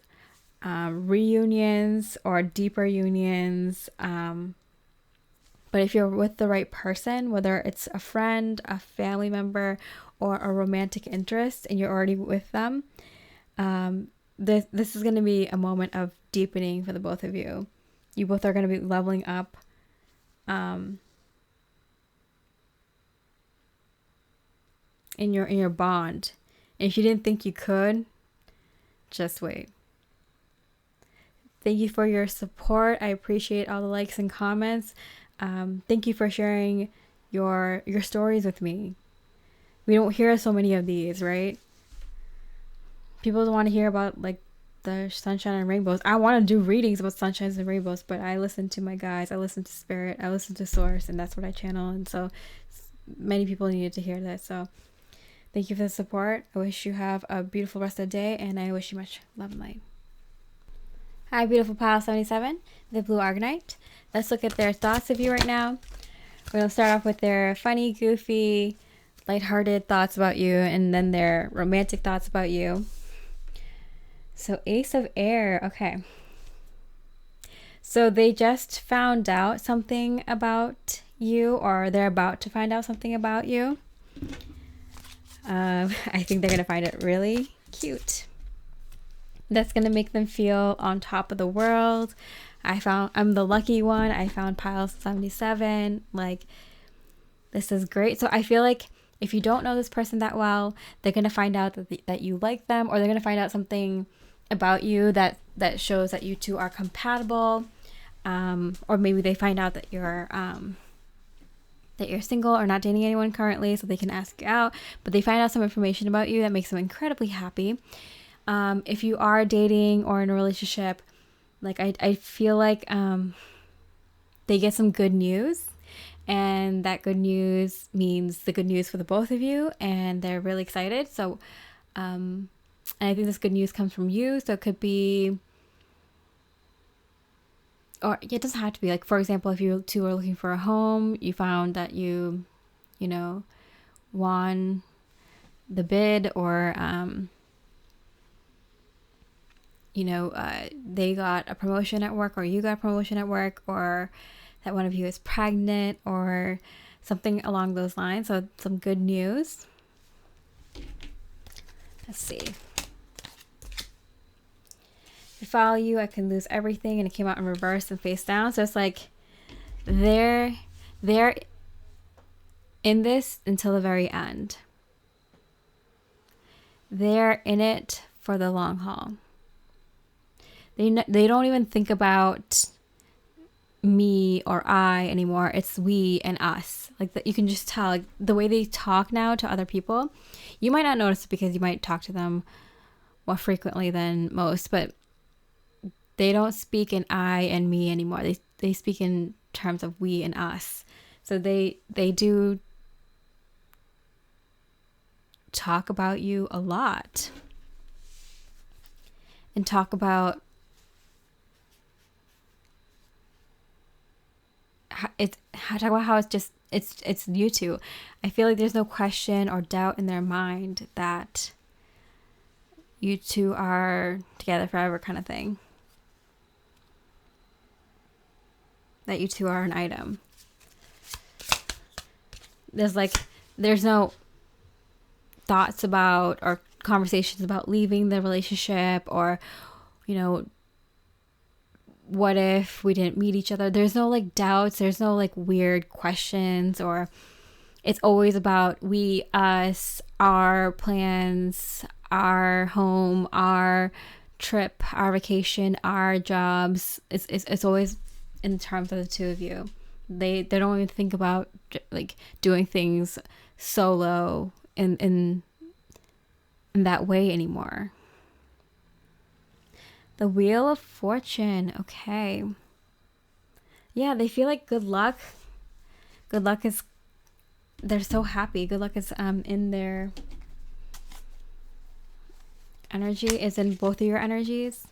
reunions or deeper unions. But if you're with the right person, whether it's a friend, a family member, or a romantic interest, and you're already with them, this is going to be a moment of deepening for the both of you. You both are going to be leveling up. In your bond. And if you didn't think you could, just wait. Thank you for your support. I appreciate all the likes and comments. Thank you for sharing your stories with me. We don't hear so many of these, right? People don't want to hear about like the sunshine and rainbows. I want to do readings about sunshines and rainbows, but I listen to my guides, I listen to spirit, I listen to source, and that's what I channel. And so many people needed to hear that. So thank you for the support. I wish you have a beautiful rest of the day, and I wish you much love and light. Hi, beautiful pile 77, the blue Aragonite. Let's look at their thoughts of you right now. We're going to start off with their funny, goofy, lighthearted thoughts about you, and then their romantic thoughts about you. So Ace of Air. Okay. So they just found out something about you, or they're about to find out something about you. I think they're going to find it really cute. That's going to make them feel on top of the world. I'm the lucky one. I found pile 77. Like, this is great. So I feel like if you don't know this person that well, they're going to find out that you like them, or they're going to find out something about you that shows that you two are compatible. Or maybe they find out that you're that you're single or not dating anyone currently, so they can ask you out, but they find out some information about you that makes them incredibly happy. If you are dating or in a relationship, like I feel like they get some good news, and that good news means the good news for the both of you, and they're really excited. So and I think this good news comes from you, so it could be, or it doesn't have to be, like, for example, if you two are looking for a home, you found that you know, won the bid, or they got a promotion at work, or you got a promotion at work, or that one of you is pregnant, or something along those lines. So some good news. Let's see. If I follow you, I can lose everything, and it came out in reverse and face down. So it's like they're in this until the very end. They're in it for the long haul. They don't even think about me or I anymore. It's we and us. Like, you can just tell, like, the way they talk now to other people. You might not notice it because you might talk to them more frequently than most, but they don't speak in I and me anymore. They speak in terms of we and us. So they do talk about you a lot, and talk about how it's you two. I feel like there's no question or doubt in their mind that you two are together forever, kind of thing. That you two are an item. There's no thoughts about or conversations about leaving the relationship, or, what if we didn't meet each other. There's no like doubts, there's no like weird questions, or it's always about we, us, our plans, our home, our trip, our vacation, our jobs. It's always in terms of the two of you. They don't even think about like doing things solo in that way anymore. The Wheel of Fortune. Okay. Yeah, they feel like good luck. Good luck is, they're so happy. Good luck is in their energy, is in both of your energies.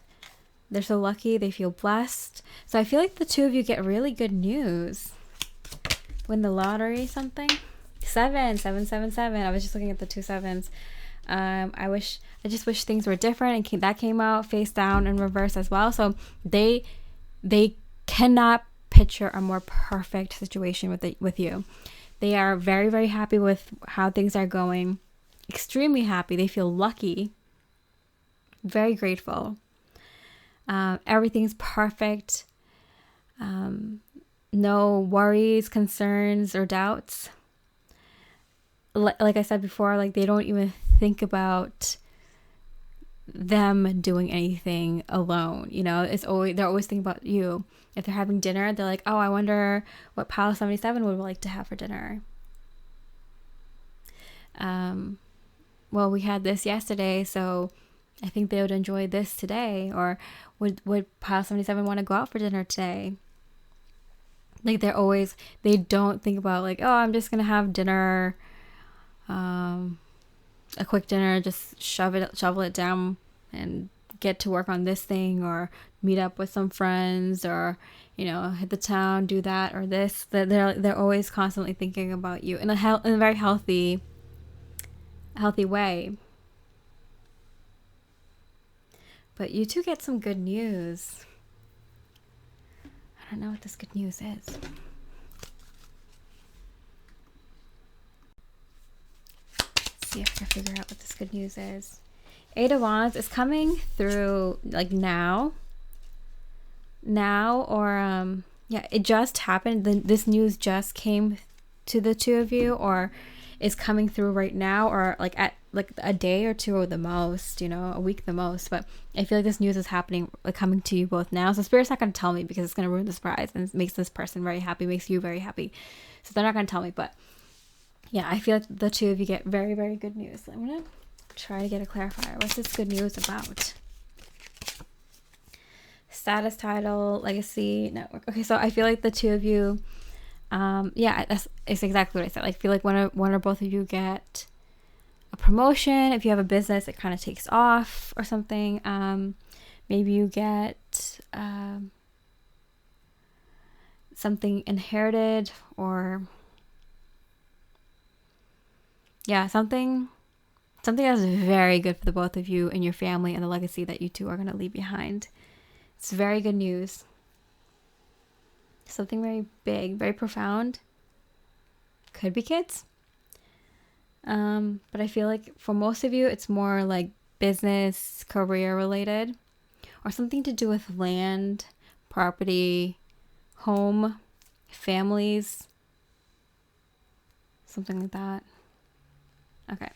They're so lucky. They feel blessed. So I feel like the two of you get really good news. Win the lottery, something. 7. I was just looking at the 2 sevens. I just wish things were different, and that came out face down and reverse as well. So they cannot picture a more perfect situation with you. They are very, very happy with how things are going. Extremely happy. They feel lucky. Very grateful. Everything's perfect. No worries, concerns, or doubts. Like I said before, like they don't even think about them doing anything alone. They're always thinking about you. If they're having dinner, they're like, oh, I wonder what Pal 77 would like to have for dinner. Well, we had this yesterday, so I think they would enjoy this today. Or would Pal 77 want to go out for dinner today? Like they don't think about like, oh, I'm just gonna have dinner, a quick dinner, just shovel it down and get to work on this thing, or meet up with some friends, or hit the town, do that or this. They're always constantly thinking about you in a very healthy way. But you two get some good news. I don't know what this good news is. See if I can figure out what this good news is. 8 of Wands is coming through like now, or it just happened. This news just came to the two of you, or is coming through right now, or like at like a day or two or the most, you know, a week the most. But I feel like this news is happening, like coming to you both now. So Spirit's not going to tell me because it's going to ruin the surprise, and it makes this person very happy, makes you very happy. So they're not going to tell me. But yeah, I feel like the two of you get very, very good news. I'm going to try to get a clarifier. What's this good news about? Status, title, legacy, network. Okay, so I feel like the two of you, yeah, it's exactly what I said. I feel like one or both of you get a promotion. If you have a business, it kind of takes off or something. Maybe you get something inherited, or yeah, something that's very good for the both of you and your family and the legacy that you two are going to leave behind. It's very good news. Something very big, very profound. Could be kids. But I feel like for most of you, it's more like business, career related, or something to do with land, property, home, families, something like that. Okay.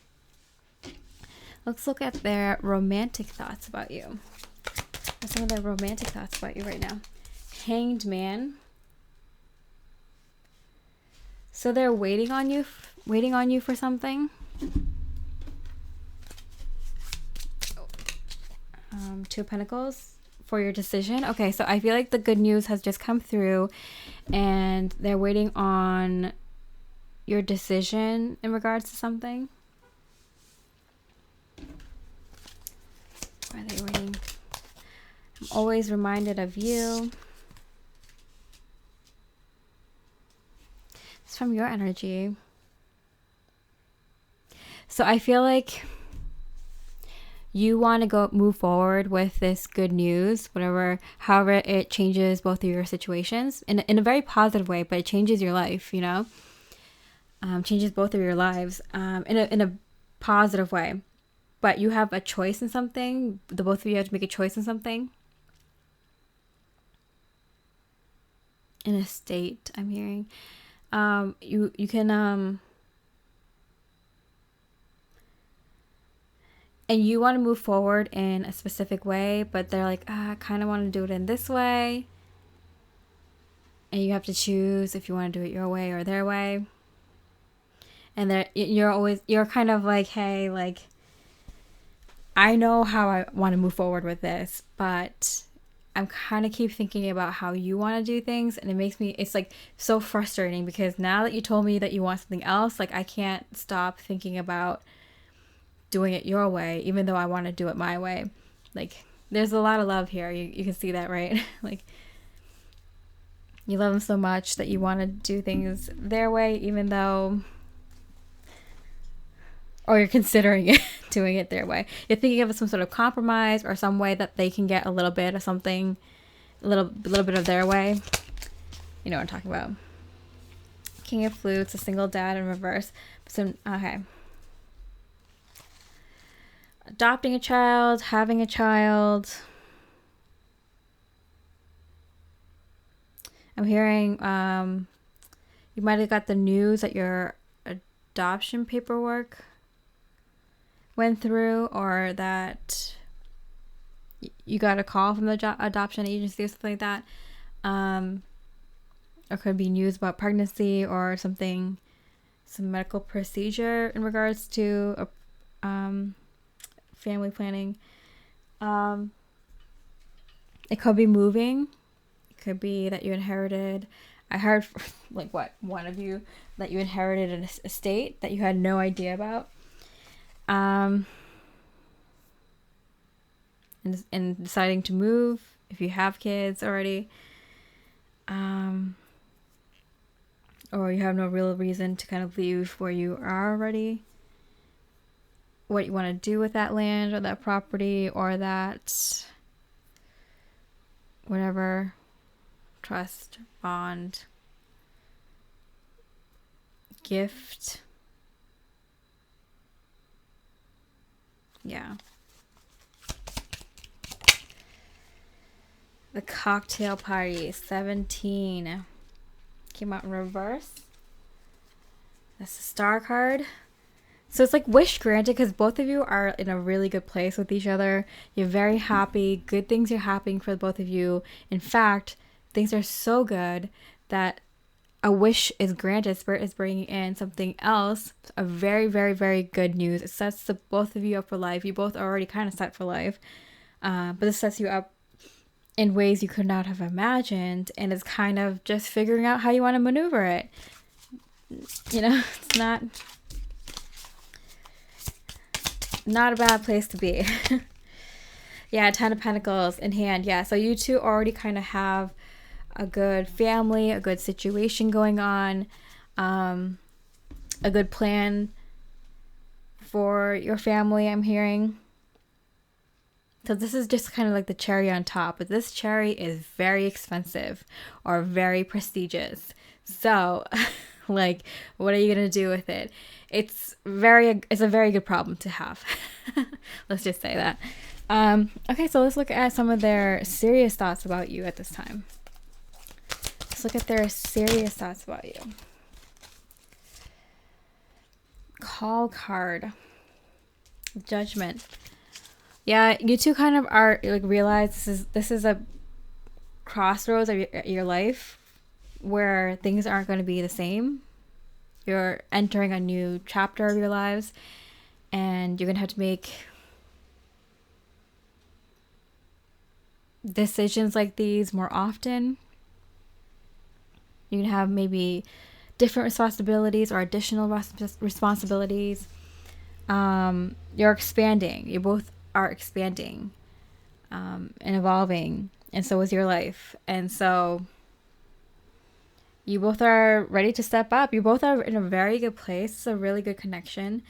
Let's look at their romantic thoughts about you. What's some of their romantic thoughts about you right now? Hanged Man. So they're waiting on you for something. Two of Pentacles for your decision. Okay, so I feel like the good news has just come through, and they're waiting on your decision in regards to something. Why are they waiting? I'm always reminded of you. It's from your energy. So I feel like you want to move forward with this good news, however it changes both of your situations in a very positive way, but it changes your life, you know, changes both of your lives, in a positive way. But you have a choice in something. The both of you have to make a choice in something. In a state, I'm hearing. You can and you want to move forward in a specific way, but they're like, I kind of want to do it in this way. And you have to choose if you want to do it your way or their way. And you're kind of like, hey, like, I know how I want to move forward with this, but I'm kind of keep thinking about how you want to do things, and it's like so frustrating because now that you told me that you want something else, like I can't stop thinking about doing it your way, even though I want to do it my way. Like, there's a lot of love here. You can see that, right? Like, you love them so much that you want to do things their way, even though, or you're considering it, doing it their way. You're thinking of some sort of compromise or some way that they can get a little bit of something, a little bit of their way. You know what I'm talking about. King of Flutes, a single dad in reverse. So, okay. Adopting a child, having a child. I'm hearing you might have got the news that your adoption paperwork went through, or that you got a call from the adoption agency or something like that. Or could be news about pregnancy or something, some medical procedure in regards to family planning. It could be moving. It could be that you inherited. I heard, like, one of you, that you inherited an estate that you had no idea about. And deciding to move if you have kids already. Or you have no real reason to kind of leave where you are already. What you want to do with that land or that property or that whatever, trust, bond, gift. Yeah. The cocktail party, 17. Came out in reverse. That's the Star card. So it's like wish granted because both of you are in a really good place with each other. You're very happy. Good things are happening for both of you. In fact, things are so good that a wish is granted. Spirit is bringing in something else. A very, very, very good news. It sets the both of you up for life. You both are already kind of set for life. But this sets you up in ways you could not have imagined. And it's kind of just figuring out how you want to maneuver it. You know, it's not a bad place to be. Yeah, 10 of Pentacles in hand. Yeah, so you two already kind of have a good family, a good situation going on, a good plan for your family, I'm hearing. So this is just kind of like the cherry on top, but this cherry is very expensive or very prestigious. So like, what are you going to do with it? It's a very good problem to have. Let's just say that. Okay, so let's look at some of their serious thoughts about you at this time. Let's look at their serious thoughts about you. Call card. Judgment. Yeah, you two kind of are like realize this is a crossroads of your life where things aren't going to be the same. You're entering a new chapter of your lives, and you're going to have to make decisions like these more often. You can have maybe different responsibilities or additional responsibilities. You're expanding. You both are expanding and evolving, and so is your life. And so you both are ready to step up. You both are in a very good place. It's a really good connection.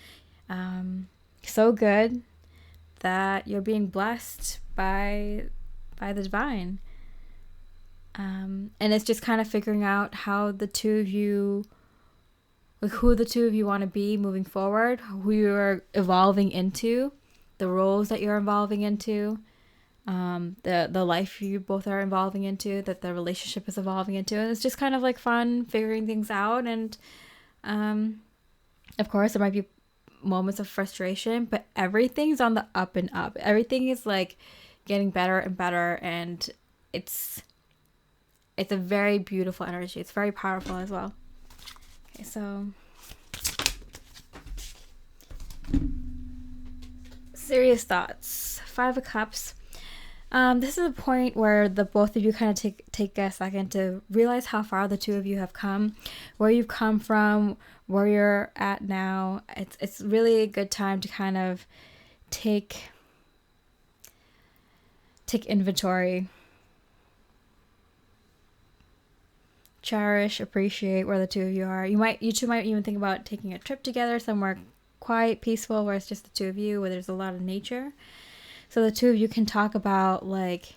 So good that you're being blessed by the divine. And it's just kind of figuring out how the two of you, like who the two of you want to be moving forward, who you're evolving into, the roles that you're evolving into, the life you both are evolving into, that the relationship is evolving into. And it's just kind of like fun figuring things out. And of course, there might be moments of frustration, but everything's on the up and up. Everything is like getting better and better, and it's a very beautiful energy. It's very powerful as well. Okay, so serious thoughts. 5 of Cups. This is a point where the both of you kind of take a second to realize how far the two of you have come, where you've come from, where you're at now. It's really a good time to kind of take inventory. Cherish, appreciate where the two of you are. You two might even think about taking a trip together somewhere quiet, peaceful, where it's just the two of you, where there's a lot of nature. So the two of you can talk about like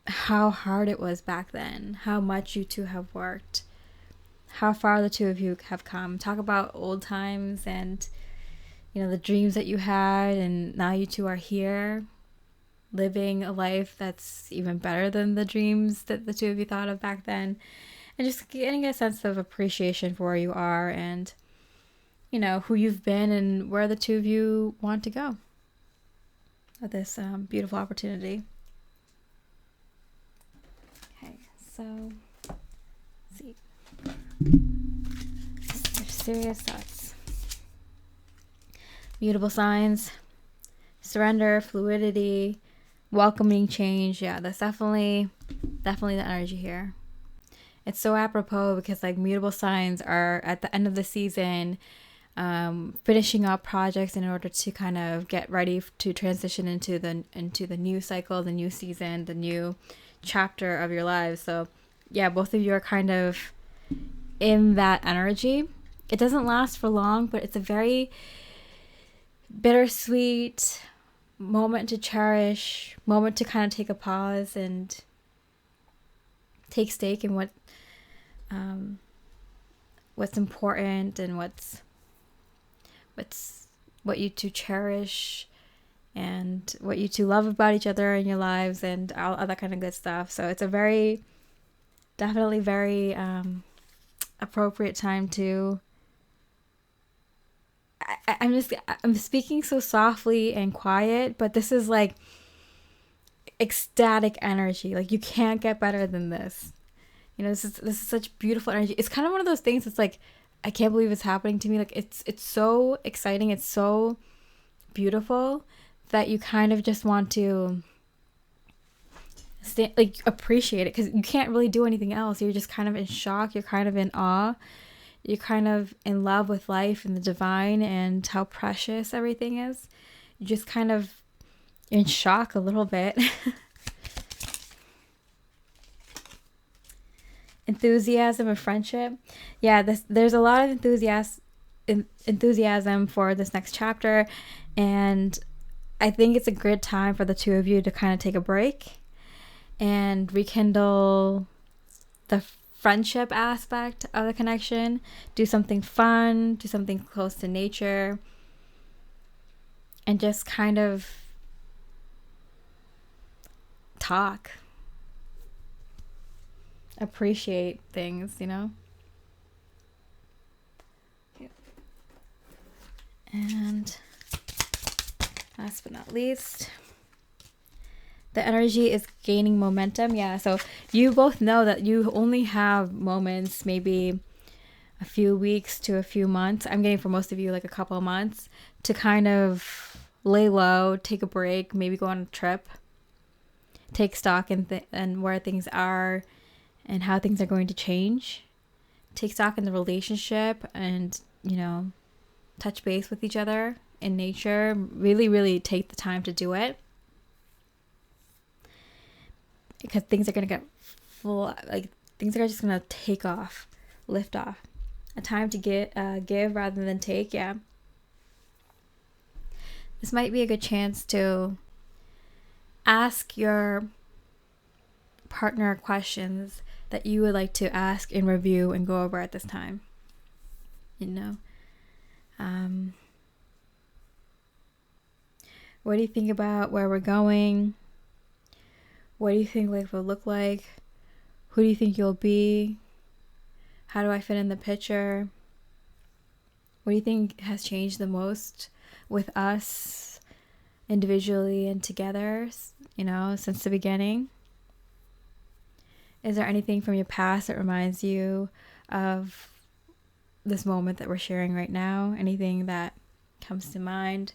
how hard it was back then, how much you two have worked, how far the two of you have come. Talk about old times and, you know, the dreams that you had, and now you two are here living a life that's even better than the dreams that the two of you thought of back then, and just getting a sense of appreciation for where you are and, you know, who you've been and where the two of you want to go at this beautiful opportunity. Okay, so let's see. Serious thoughts. Mutable signs, surrender, fluidity, welcoming change. Yeah, that's definitely the energy here. It's so apropos because like mutable signs are at the end of the season, finishing up projects in order to kind of get ready to transition into the new cycle, the new season, the new chapter of your lives. So yeah, both of you are kind of in that energy. It doesn't last for long, but it's a very bittersweet moment to cherish, moment to kind of take a pause and take stake in what's important and what you two cherish and what you two love about each other in your lives and all that kind of good stuff. So it's a definitely very appropriate time to I'm speaking so softly and quiet, but this is like ecstatic energy. Like, you can't get better than this. You know, this is such beautiful energy. It's kind of one of those things. It's like, I can't believe it's happening to me. Like, it's so exciting. It's so beautiful that you kind of just want to appreciate it, because you can't really do anything else. You're just kind of in shock. You're kind of in awe. You're kind of in love with life and the divine and how precious everything is. You're just kind of in shock a little bit. Enthusiasm and friendship. Yeah, there's a lot of enthusiasm for this next chapter, and I think it's a good time for the two of you to kind of take a break and rekindle the friendship aspect of the connection. Do something fun, do something close to nature, and just kind of talk. Appreciate things, you know? And last but not least, the energy is gaining momentum. Yeah, so you both know that you only have moments, maybe a few weeks to a few months. I'm getting for most of you like a couple of months to kind of lay low, take a break, maybe go on a trip, take stock and where things are and how things are going to change. Take stock in the relationship and, you know, touch base with each other in nature. Really, really take the time to do it, because things are going to get full, like things are just going to take off, lift off. A time to give rather than take. Yeah. This might be a good chance to ask your partner questions that you would like to ask and review and go over at this time. You know, what do you think about where we're going? What do you think life will look like? Who do you think you'll be? How do I fit in the picture? What do you think has changed the most with us individually and together, you know, since the beginning? Is there anything from your past that reminds you of this moment that we're sharing right now? Anything that comes to mind?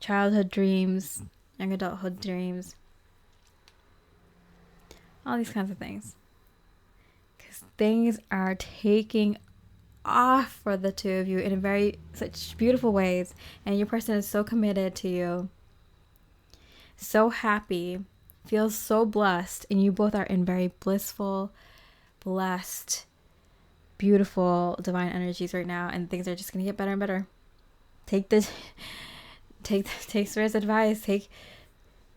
Childhood dreams, young adulthood dreams, all these kinds of things. Because things are taking off for the two of you in such beautiful ways, and your person is so committed to you, so happy, feels so blessed, and you both are in very blissful, blessed, beautiful, divine energies right now, and things are just gonna get better and better. Take Spirit's advice.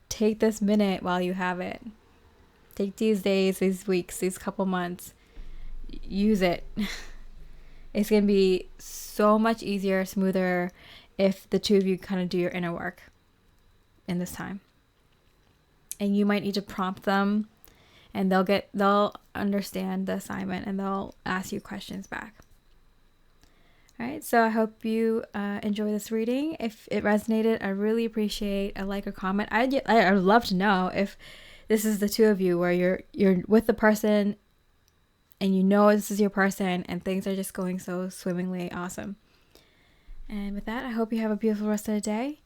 Take this minute while you have it. Take these days, these weeks, these couple months. Use it. It's going to be so much easier, smoother if the two of you kind of do your inner work in this time. And you might need to prompt them, and they'll understand the assignment, and they'll ask you questions back. All right, so I hope you enjoy this reading. If it resonated, I really appreciate a like or comment. I'd love to know if this is the two of you where you're with the person and you know this is your person and things are just going so swimmingly awesome. And with that, I hope you have a beautiful rest of the day.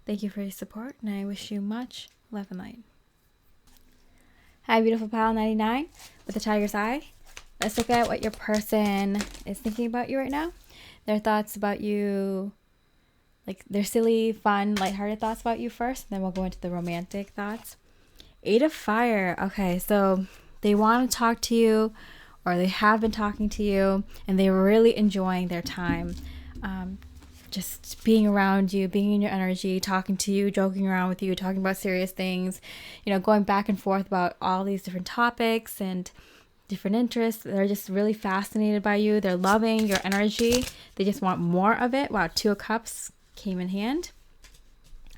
Thank you for your support, and I wish you much love and light. Hi, beautiful pal 99 with the tiger's eye. Let's look at what your person is thinking about you right now. Their thoughts about you, like their silly, fun, lighthearted thoughts about you first, and then we'll go into the romantic thoughts. 8 of Fire. Okay, so they want to talk to you, or they have been talking to you, and they're really enjoying their time. Just being around you, being in your energy, talking to you, joking around with you, talking about serious things, you know, going back and forth about all these different topics and different interests. They're just really fascinated by you. They're loving your energy. They just want more of it. Wow, 2 of Cups came in hand.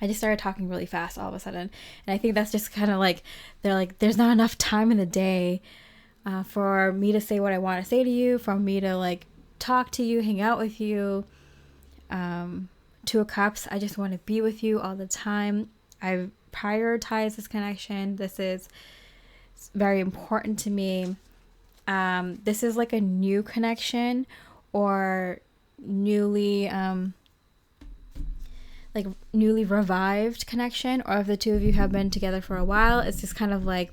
I just started talking really fast all of a sudden. And I think that's just kind of like, they're like, there's not enough time in the day for me to say what I want to say to you, for me to like talk to you, hang out with you. Two of Cups, I just want to be with you all the time. I prioritize this connection. This is very important to me. This is like a new connection or newly revived connection, or if the two of you have been together for a while, it's just kind of like,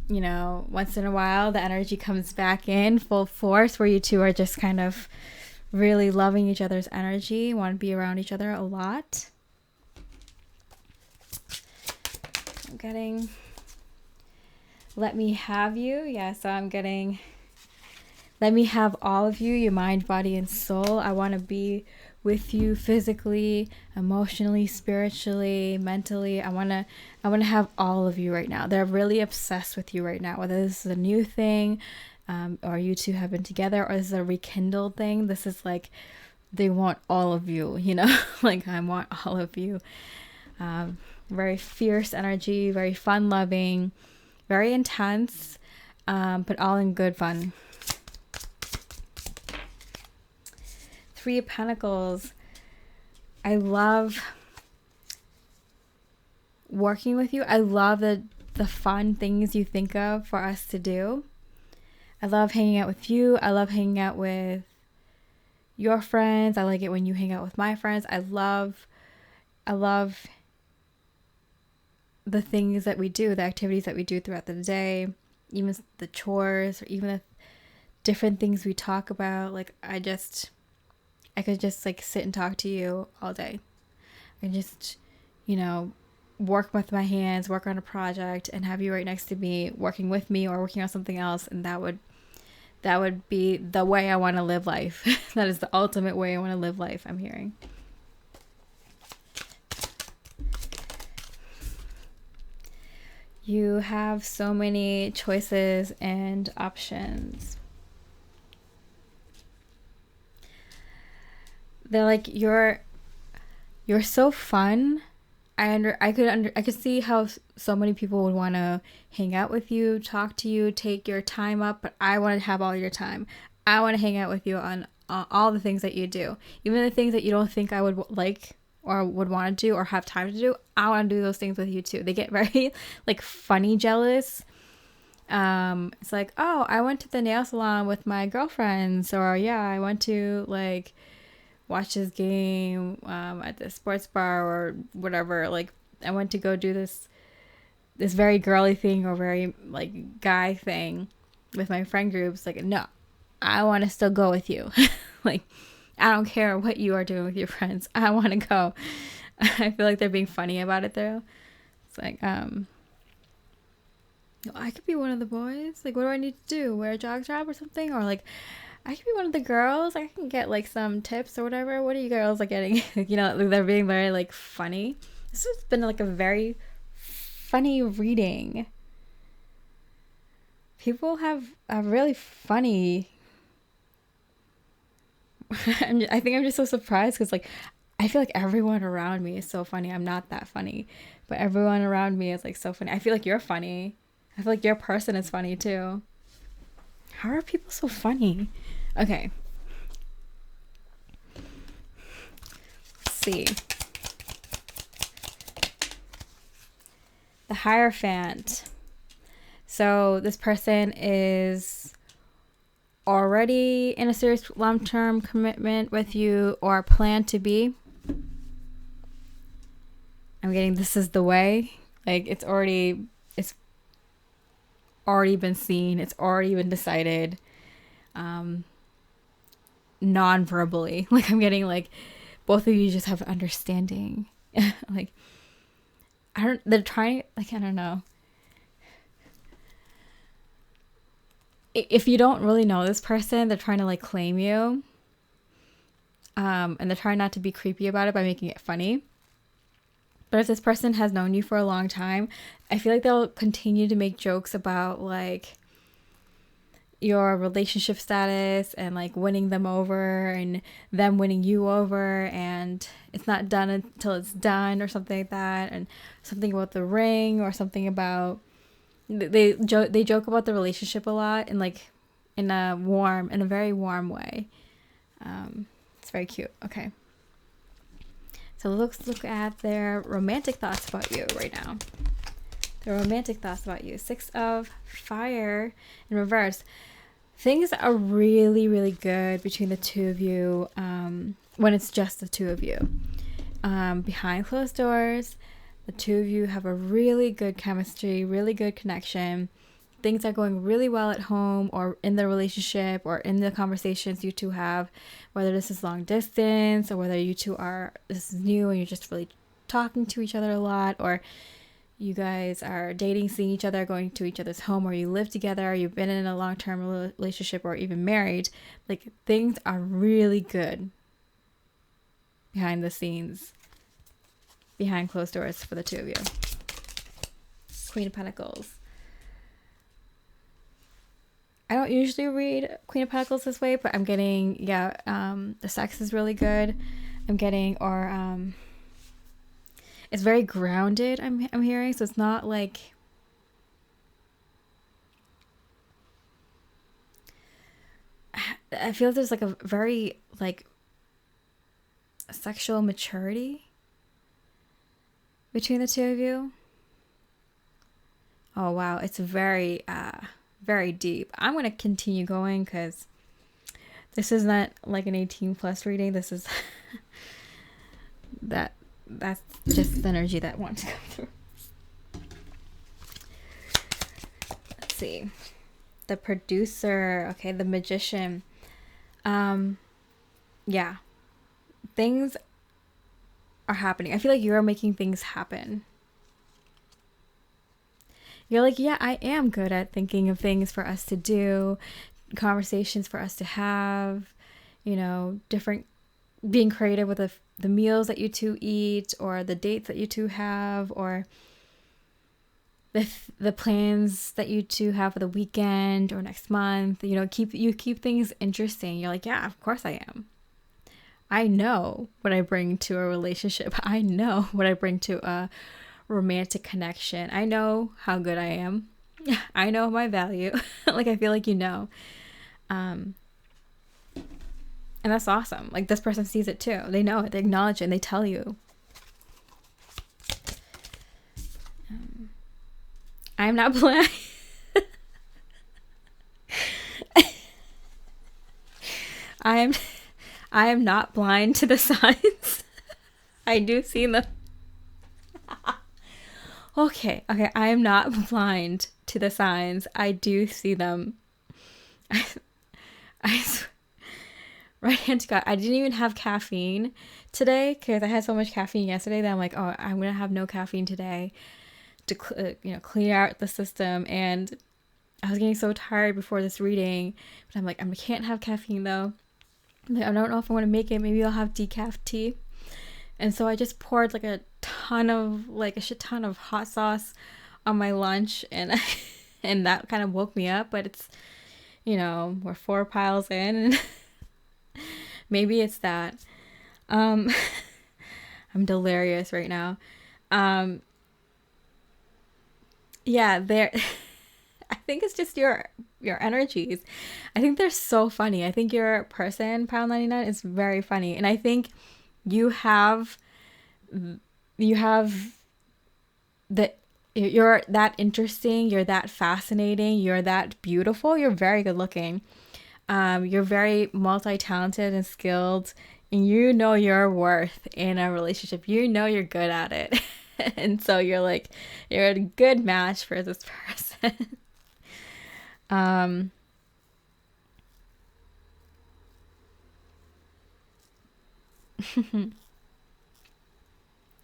you know, once in a while the energy comes back in full force where you two are just kind of really loving each other's energy, want to be around each other a lot. I'm getting let me have you. Yeah, so I'm getting let me have all of you, your mind, body, and soul. I want to be with you physically, emotionally, spiritually, mentally. I want to have all of you right now. They're really obsessed with you right now, whether this is a new thing, or you two have been together, or this is a rekindled thing. This is like they want all of you, you know, like I want all of you. Very fierce energy, very fun loving, very intense, but all in good fun. Three of Pentacles. I love working with you. I love the fun things you think of for us to do. I love hanging out with you. I love hanging out with your friends. I like it when you hang out with my friends. I love the things that we do, the activities that we do throughout the day, even the chores, or even the different things we talk about. Like I could just like sit and talk to you all day. I just, you know, work with my hands, work on a project, and have you right next to me, working with me or working on something else. And that would be the way I want to live life. That is the ultimate way I want to live life, I'm hearing. You have so many choices and options. They're like, you're so fun. I could see how so many people would want to hang out with you, talk to you, take your time up, but I want to have all your time. I want to hang out with you on all the things that you do, even the things that you don't think I would like or would want to do or have time to do. I want to do those things with you too. They get very like funny jealous. It's like, oh, I went to the nail salon with my girlfriends, or yeah, I went to like watch this game at the sports bar or whatever. Like I went to go do this very girly thing or very like guy thing with my friend groups. Like, no, I want to still go with you. Like, I don't care what you are doing with your friends. I want to go. I feel like they're being funny about it though. It's like, I could be one of the boys. Like, what do I need to do? Wear a jockstrap or something? Or like, I could be one of the girls. I can get like some tips or whatever. What are you girls like getting? You know, they're being very like funny. This has been like a very funny reading. People have a really funny. I think I'm just so surprised because like I feel like everyone around me is so funny. I'm not that funny, but everyone around me is like so funny. I feel like you're funny. I feel like your person is funny too. How are people so funny? Okay. Let's see. The Hierophant. So this person is already in a serious long-term commitment with you or plan to be. I'm getting this is the way. Like it's already been seen. It's already been decided. Non-verbally. Like I'm getting like both of you just have understanding. Like they're trying, like, I don't know. If you don't really know this person, they're trying to like claim you. And they're trying not to be creepy about it by making it funny. But if this person has known you for a long time, I feel like they'll continue to make jokes about like your relationship status and like winning them over and them winning you over, and it's not done until it's done or something like that, and something about the ring or something about they joke about the relationship a lot, and like in a very warm way. It's very cute. Okay, so let's look at their romantic thoughts about you right now. The romantic thoughts about you. 6 of Fire in reverse. Things are really, really good between the two of you when it's just the two of you. Behind closed doors, the two of you have a really good chemistry, really good connection. Things are going really well at home or in the relationship or in the conversations you two have, whether this is long distance or whether this is new and you're just really talking to each other a lot, or you guys are dating, seeing each other, going to each other's home, or you live together, or you've been in a long-term relationship or even married. Like, things are really good behind the scenes, behind closed doors for the two of you. Queen of Pentacles. I don't usually read Queen of Pentacles this way, but I'm getting, the sex is really good. I'm getting, it's very grounded, I'm hearing, so it's not like, I feel there's like a very like sexual maturity between the two of you. Oh wow, it's very very deep. I'm gonna continue going because this is not like an 18+ reading. This is that's just the energy that wants to come through. Let's see. The producer, okay, the magician. Yeah. Things are happening. I feel like you're making things happen. You're like, yeah, I am good at thinking of things for us to do, conversations for us to have, different, being creative with the meals that you two eat, or the dates that you two have, or the plans that you two have for the weekend or next month. Keep things interesting. You're like, yeah, of course I am. I know what I bring to a relationship. I know what I bring to a romantic connection. I know how good I am. I know my value. Like, I feel like and that's awesome. Like, this person sees it too. They know it. They acknowledge it, and they tell you. I'm not blind. I am not blind to the signs. I do see them. Okay. I am not blind to the signs. I do see them. I swear. Right hand to God, I didn't even have caffeine today because I had so much caffeine yesterday that I'm like, oh, I'm gonna have no caffeine today to clear out the system. And I was getting so tired before this reading, but I'm like, I can't have caffeine though. Like, I don't know if I want to make it. Maybe I'll have decaf tea. And so I just poured like a shit ton of hot sauce on my lunch, and and that kind of woke me up. But it's, we're 4 piles in, and maybe it's that. I'm delirious right now. Yeah, I think it's just your energies. I think they're so funny. I think your person, Pound 99, is very funny. And I think you're that interesting, you're that fascinating, you're that beautiful, you're very good looking. You're very multi-talented and skilled, and you know your worth in a relationship. You know you're good at it. And so you're a good match for this person.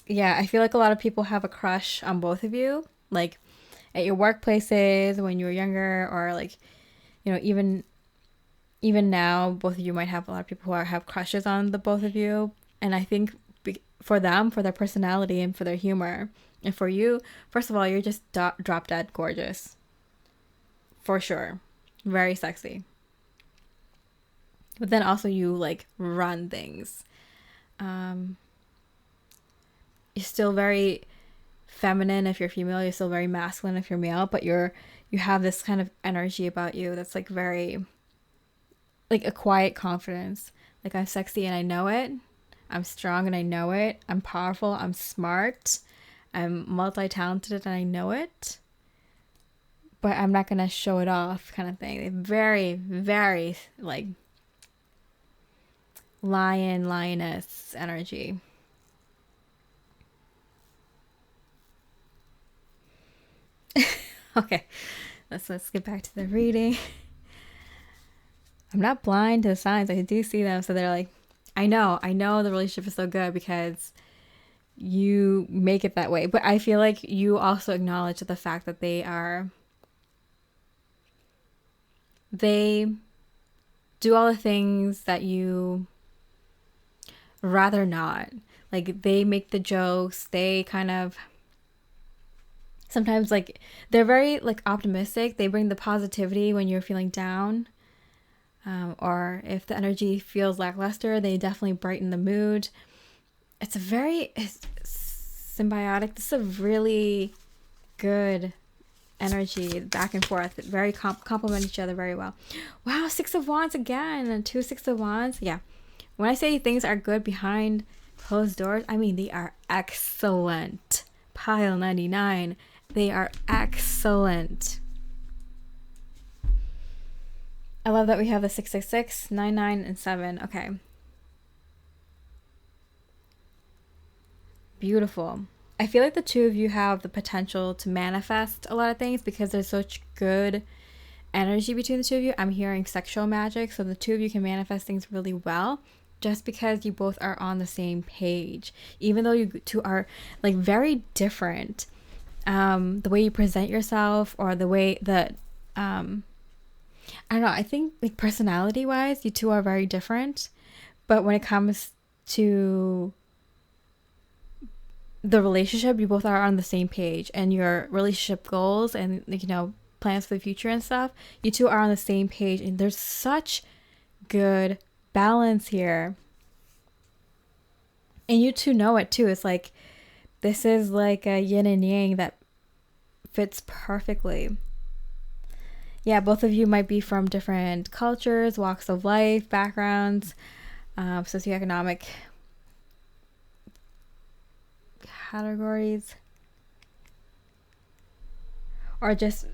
Yeah, I feel like a lot of people have a crush on both of you, like at your workplaces when you were younger, or like, even now, both of you might have a lot of people who have crushes on the both of you. And I think for them, for their personality and for their humor, and for you, first of all, you're just drop dead gorgeous. For sure. Very sexy. But then also you like run things. You're still very feminine if you're female, you're still very masculine if you're male, but you have this kind of energy about you that's like very, like a quiet confidence. Like, I'm sexy and I know it. I'm strong and I know it. I'm powerful. I'm smart. I'm multi-talented and I know it. But I'm not going to show it off, kind of thing. Very, very like lioness energy. Okay, let's get back to the reading. I'm not blind to the signs. I do see them. So they're like, I know the relationship is so good because you make it that way. But I feel like you also acknowledge the fact that they do all the things that you rather not. Like, they make the jokes. They kind of sometimes, like, they're very like optimistic. They bring the positivity when you're feeling down, or if the energy feels lackluster, they definitely brighten the mood. It's symbiotic. This is a really good energy, back and forth. Very complement each other very well. Wow, 6 of Wands again, and 2 6 of Wands. Yeah, when I say things are good behind closed doors, I mean they are excellent. Pile 99. They are excellent. I love that we have the 666, 99, and 7. Okay. Beautiful. I feel like the two of you have the potential to manifest a lot of things because there's such good energy between the two of you. I'm hearing sexual magic, so the two of you can manifest things really well just because you both are on the same page. Even though you two are like very different, the way you present yourself, or the way that I don't know, I think like personality wise you two are very different, but when it comes to the relationship, you both are on the same page, and your relationship goals and, like, you know, plans for the future and stuff, you two are on the same page, and there's such good balance here, and you two know it too. It's like this is like a yin and yang that fits perfectly. Yeah, both of you might be from different cultures, walks of life, backgrounds, socioeconomic categories, or just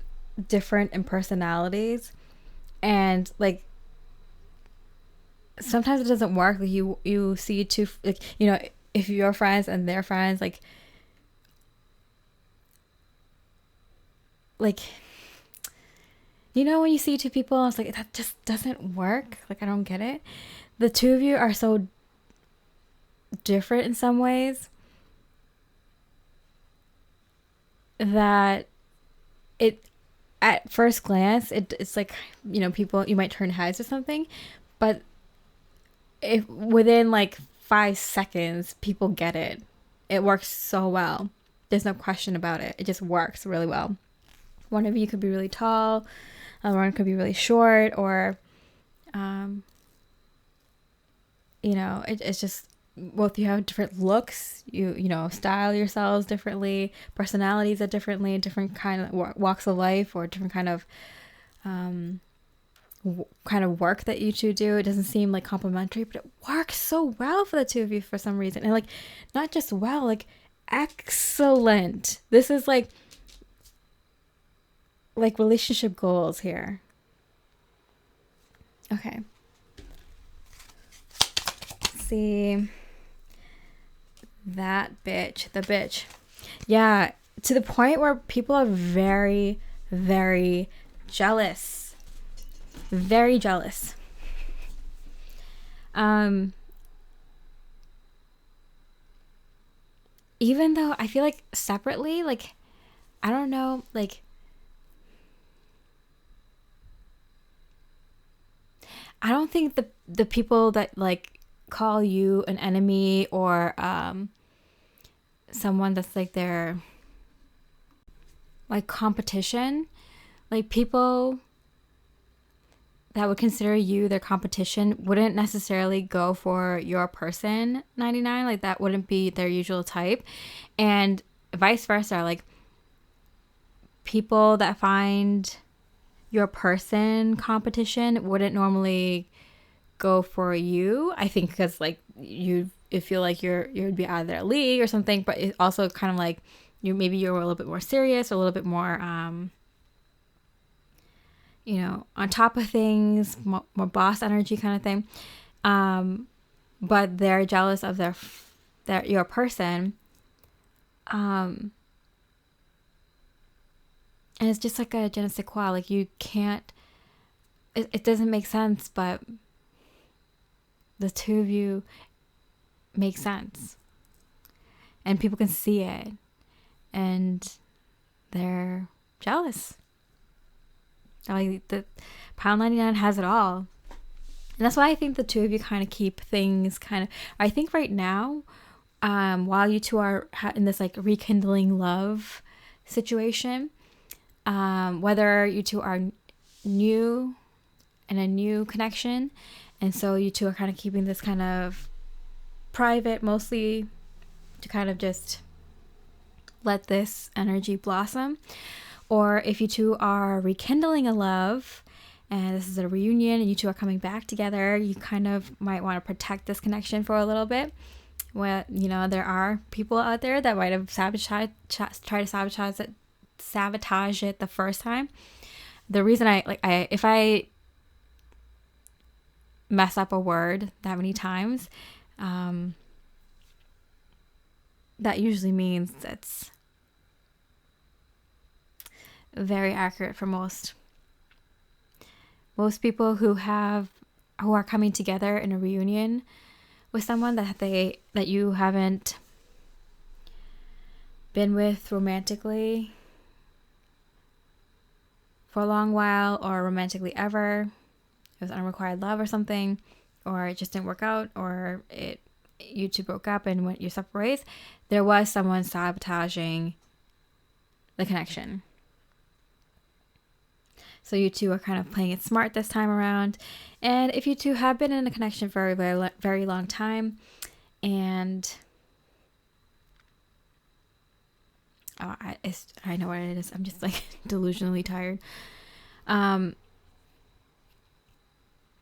different in personalities. And like sometimes it doesn't work. Like you see two, like, you know, if you're friends and they're friends, like you know, when you see two people, it's like that just doesn't work. Like, I don't get it. The two of you are so different in some ways that it, at first glance, it's like, you know, people, you might turn heads or something, but if within like 5 seconds people get it. It works so well. There's no question about it. It just works really well. One of you could be really tall, one could be really short, or you know, it's just both you have different looks, you know, style yourselves differently, personalities are differently, different kind of walks of life, or different kind of work that you two do. It doesn't seem like complementary, but it works so well for the two of you for some reason. And like, not just well, like excellent. This is like relationship goals here. Okay. Let's see. That bitch, the bitch. Yeah, to the point where people are very, very jealous. Very jealous. Even though I feel like separately, like, I don't know, like, I don't think the people that like call you an enemy, or someone that's like their like competition, like people that would consider you their competition wouldn't necessarily go for your person 99. Like, that wouldn't be their usual type. And vice versa, like people that find your person competition wouldn't normally go for you, I think, because like you feel like you'd be out of their league or something. But it also kind of like you're a little bit more serious, or a little bit more on top of things, more boss energy kind of thing. But they're jealous of your person. And it's just like a je ne sais quoi, like you can't, it doesn't make sense, but the two of you make sense. And people can see it. And they're jealous. Like the Pound 99 has it all. And that's why I think the two of you kind of keep things kind of, I think right now, while you two are in this like rekindling love situation, whether you two are new in a new connection, and so you two are kind of keeping this kind of private, mostly to kind of just let this energy blossom, or if you two are rekindling a love and this is a reunion and you two are coming back together, you kind of might want to protect this connection for a little bit. Well, there are people out there that might have tried to sabotage it the first time. The reason if I mess up a word that many times, that usually means it's very accurate for most people who are coming together in a reunion with someone that you haven't been with romantically for a long while, or romantically ever. It was unrequited love or something, or it just didn't work out, or you two broke up and went your separate ways. There was someone sabotaging the connection. So you two are kind of playing it smart this time around. And if you two have been in a connection for a very, very long time, and I know what it is. I'm just like delusionally tired.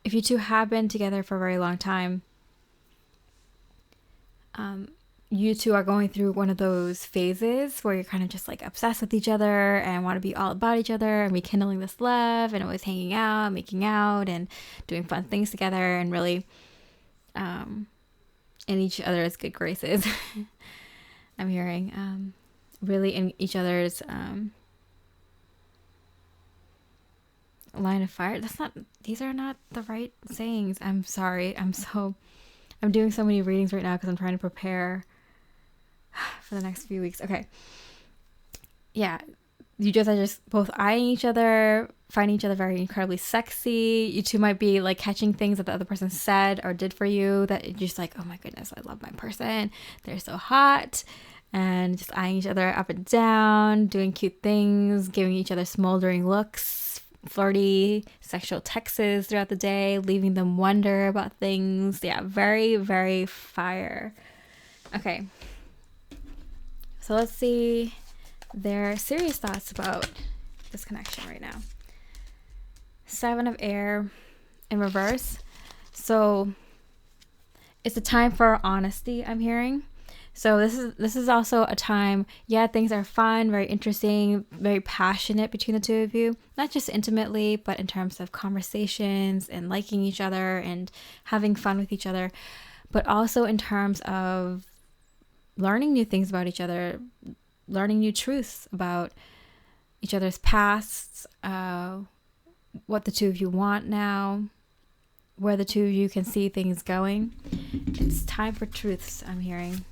If you two have been together for a very long time, you two are going through one of those phases where you're kind of just like obsessed with each other and want to be all about each other and rekindling this love and always hanging out, making out, and doing fun things together, and really in each other's good graces. I'm hearing really in each other's line of fire. These are not the right sayings. I'm sorry. I'm doing so many readings right now because I'm trying to prepare for the next few weeks. Okay. Yeah. You guys are just both eyeing each other, finding each other very incredibly sexy. You two might be like catching things that the other person said or did for you that you're just like, oh my goodness, I love my person. They're so hot. And just eyeing each other up and down, doing cute things, giving each other smoldering looks, flirty sexual texts throughout the day, leaving them wonder about things. Yeah, very, very fire. Okay. So let's see their serious thoughts about this connection right now. 7 of Air in reverse. So it's a time for honesty, I'm hearing. So this is also a time, things are fun, very interesting, very passionate between the two of you. Not just intimately, but in terms of conversations and liking each other and having fun with each other. But also in terms of learning new things about each other, learning new truths about each other's pasts, what the two of you want now, where the two of you can see things going. It's time for truths, I'm hearing.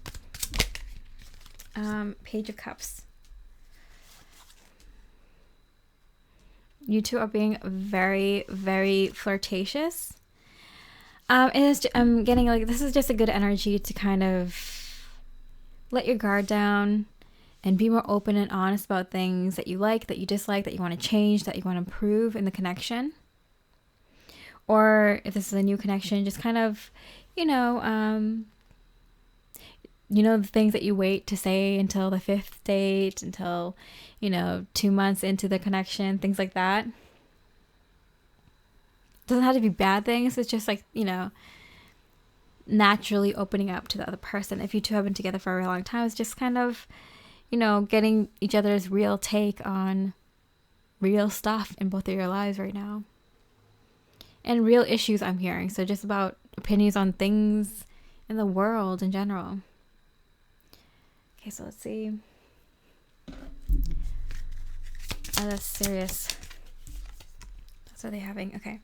Page of Cups. You two are being very, very flirtatious. I'm getting like this is just a good energy to kind of let your guard down and be more open and honest about things that you like, that you dislike, that you want to change, that you want to improve in the connection. Or if this is a new connection, just kind of, you know, the things that you wait to say until the fifth date, until, 2 months into the connection, things like that. Doesn't have to be bad things. It's just like, naturally opening up to the other person. If you two have been together for a very long time, it's just kind of, getting each other's real take on real stuff in both of your lives right now. And real issues I'm hearing. So just about opinions on things in the world in general. Okay, so let's see. Oh, that's serious. That's what they're having. Okay.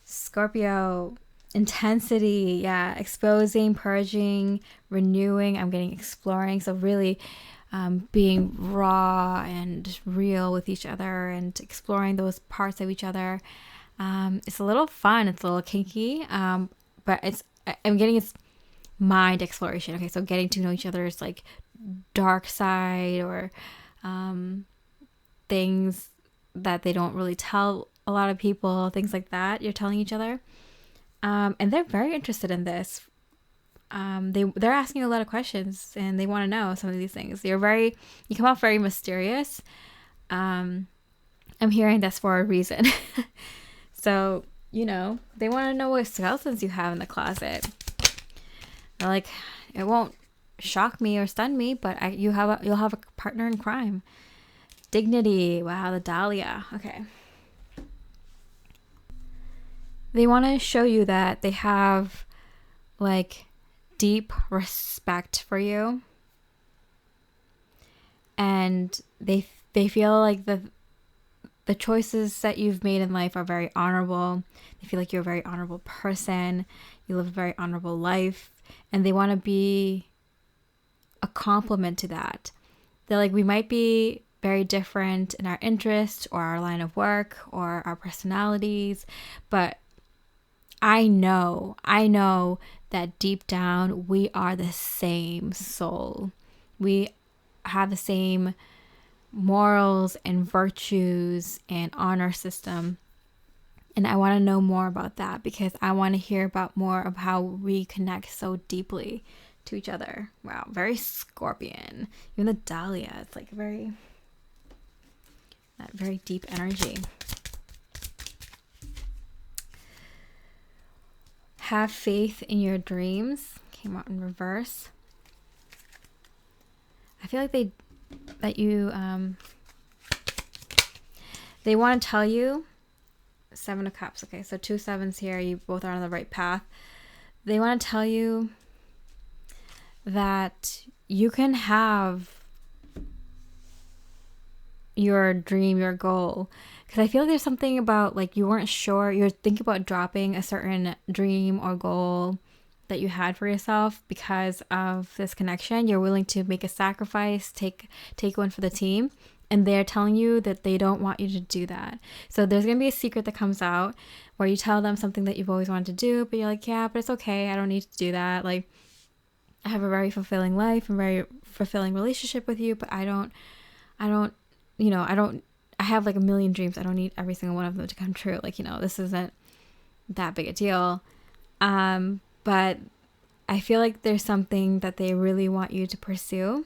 Scorpio, intensity. Yeah, exposing, purging, renewing. I'm getting exploring. So really being raw and real with each other and exploring those parts of each other. It's a little fun. It's a little kinky. But I'm getting it's mind exploration. Okay, so getting to know each other's like dark side or things that they don't really tell a lot of people, things like that you're telling each other. And they're very interested in this. They're asking a lot of questions and they want to know some of these things. You come off very mysterious. I'm hearing that's for a reason. So, they want to know what skeletons you have in the closet. They're like, it won't shock me or stun me, but you'll have a partner in crime. Dignity. Wow, the Dahlia. Okay. They want to show you that they have like deep respect for you. And they feel like the choices that you've made in life are very honorable. They feel like you're a very honorable person. You live a very honorable life. And they want to be a complement to that. They're like, we might be very different in our interests or our line of work or our personalities, but I know that deep down we are the same soul. We have the same morals and virtues and honor system. And I want to know more about that because I want to hear about more of how we connect so deeply to each other. Wow, very Scorpion. Even the Dahlia, it's like that very deep energy. Have faith in your dreams. Came out in reverse. I feel like they want to tell you. 7 of Cups. Okay, so 2 sevens here. You both are on the right path. They want to tell you that you can have your dream, your goal. Because I feel like there's something about like you weren't sure. You're thinking about dropping a certain dream or goal that you had for yourself because of this connection. You're willing to make a sacrifice, take one for the team. And they're telling you that they don't want you to do that. So there's going to be a secret that comes out where you tell them something that you've always wanted to do, but you're like, yeah, but it's okay. I don't need to do that. Like, I have a very fulfilling life and very fulfilling relationship with you, but I have like a million dreams. I don't need every single one of them to come true. Like, this isn't that big a deal. But I feel like there's something that they really want you to pursue.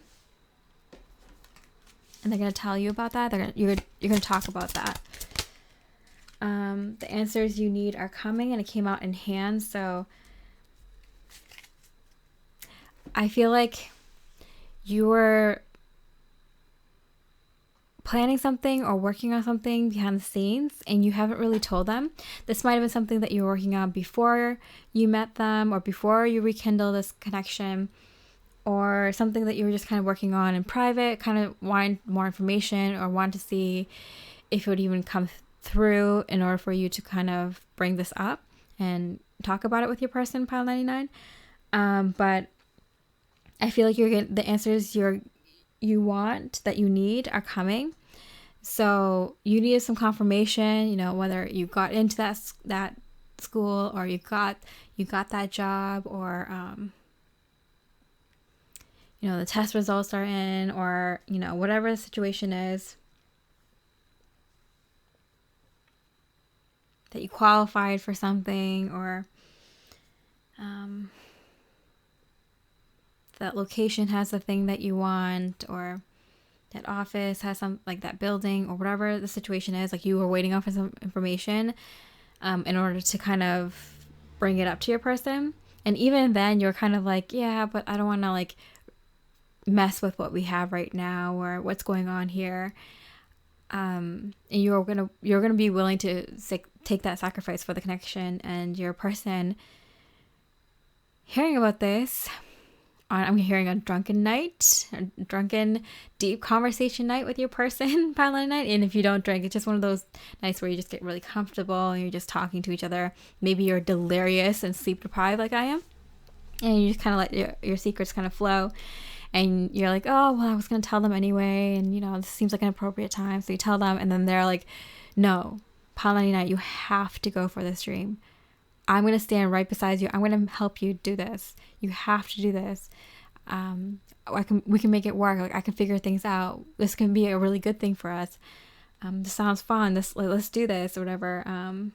And they're going to tell you about that. You're going to talk about that. The answers you need are coming, and it came out in hand. So I feel like you were planning something or working on something behind the scenes and you haven't really told them. This might have been something that you were working on before you met them or before you rekindle this connection, or something that you were just kind of working on in private, kind of wanted more information or wanted to see if it would even come through in order for you to kind of bring this up and talk about it with your person, Pile 99. But I feel like you're getting the answers you want, that you need, are coming. So you needed some confirmation, whether you got into that school or you got that job, or the test results are in, or whatever the situation is, that you qualified for something, or that location has the thing that you want, or that office has some, like that building, or whatever the situation is, like you were waiting on for some information in order to kind of bring it up to your person. And even then you're kind of like, yeah, but I don't want to like mess with what we have right now or what's going on here. And you're gonna be willing to take that sacrifice for the connection. And your person hearing about this, I'm hearing a drunken night, a drunken deep conversation night with your person, pile night. And if you don't drink, it's just one of those nights where you just get really comfortable and you're just talking to each other. Maybe you're delirious and sleep deprived like I am, and you just kind of let your secrets kind of flow. And you're like, oh, well, I was going to tell them anyway. And, you know, this seems like an appropriate time. So you tell them, and then they're like, no, pile night, you have to go for this dream. I'm going to stand right beside you. I'm going to help you do this. You have to do this. We can make it work. Like, I can figure things out. This can be a really good thing for us. This sounds fun. Let's do this or whatever.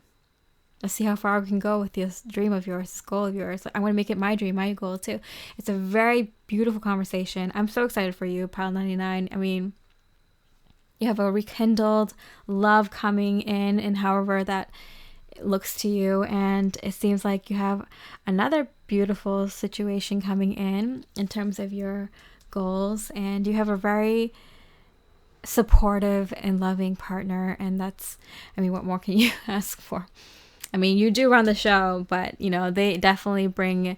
Let's see how far we can go with this dream of yours, this goal of yours. Like, I'm going to make it my dream, my goal too. It's a very beautiful conversation. I'm so excited for you, Pile 99. I mean, you have a rekindled love coming in, and however that looks to you. And it seems like you have another beautiful situation coming in terms of your goals. And you have a very supportive and loving partner. And that's, I mean, what more can you ask for? I mean, you do run the show, but, you know, they definitely bring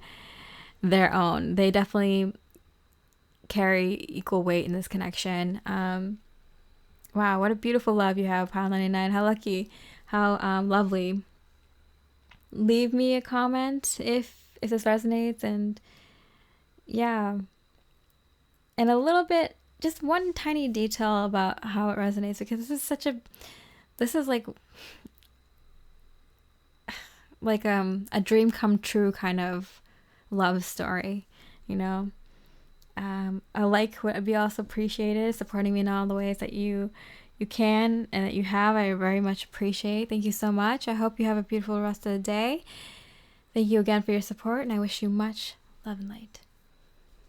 their own. They definitely carry equal weight in this connection. Wow, what a beautiful love you have, Pile 99. How lucky. How lovely. Leave me a comment if this resonates. And yeah. And a little bit, just one tiny detail about how it resonates, because this is like a dream come true kind of love story, you know. I like what we also appreciated, supporting me in all the ways that you can and that you have. I very much appreciate. Thank you so much. I hope you have a beautiful rest of the day. Thank you again for your support, and I wish you much love and light.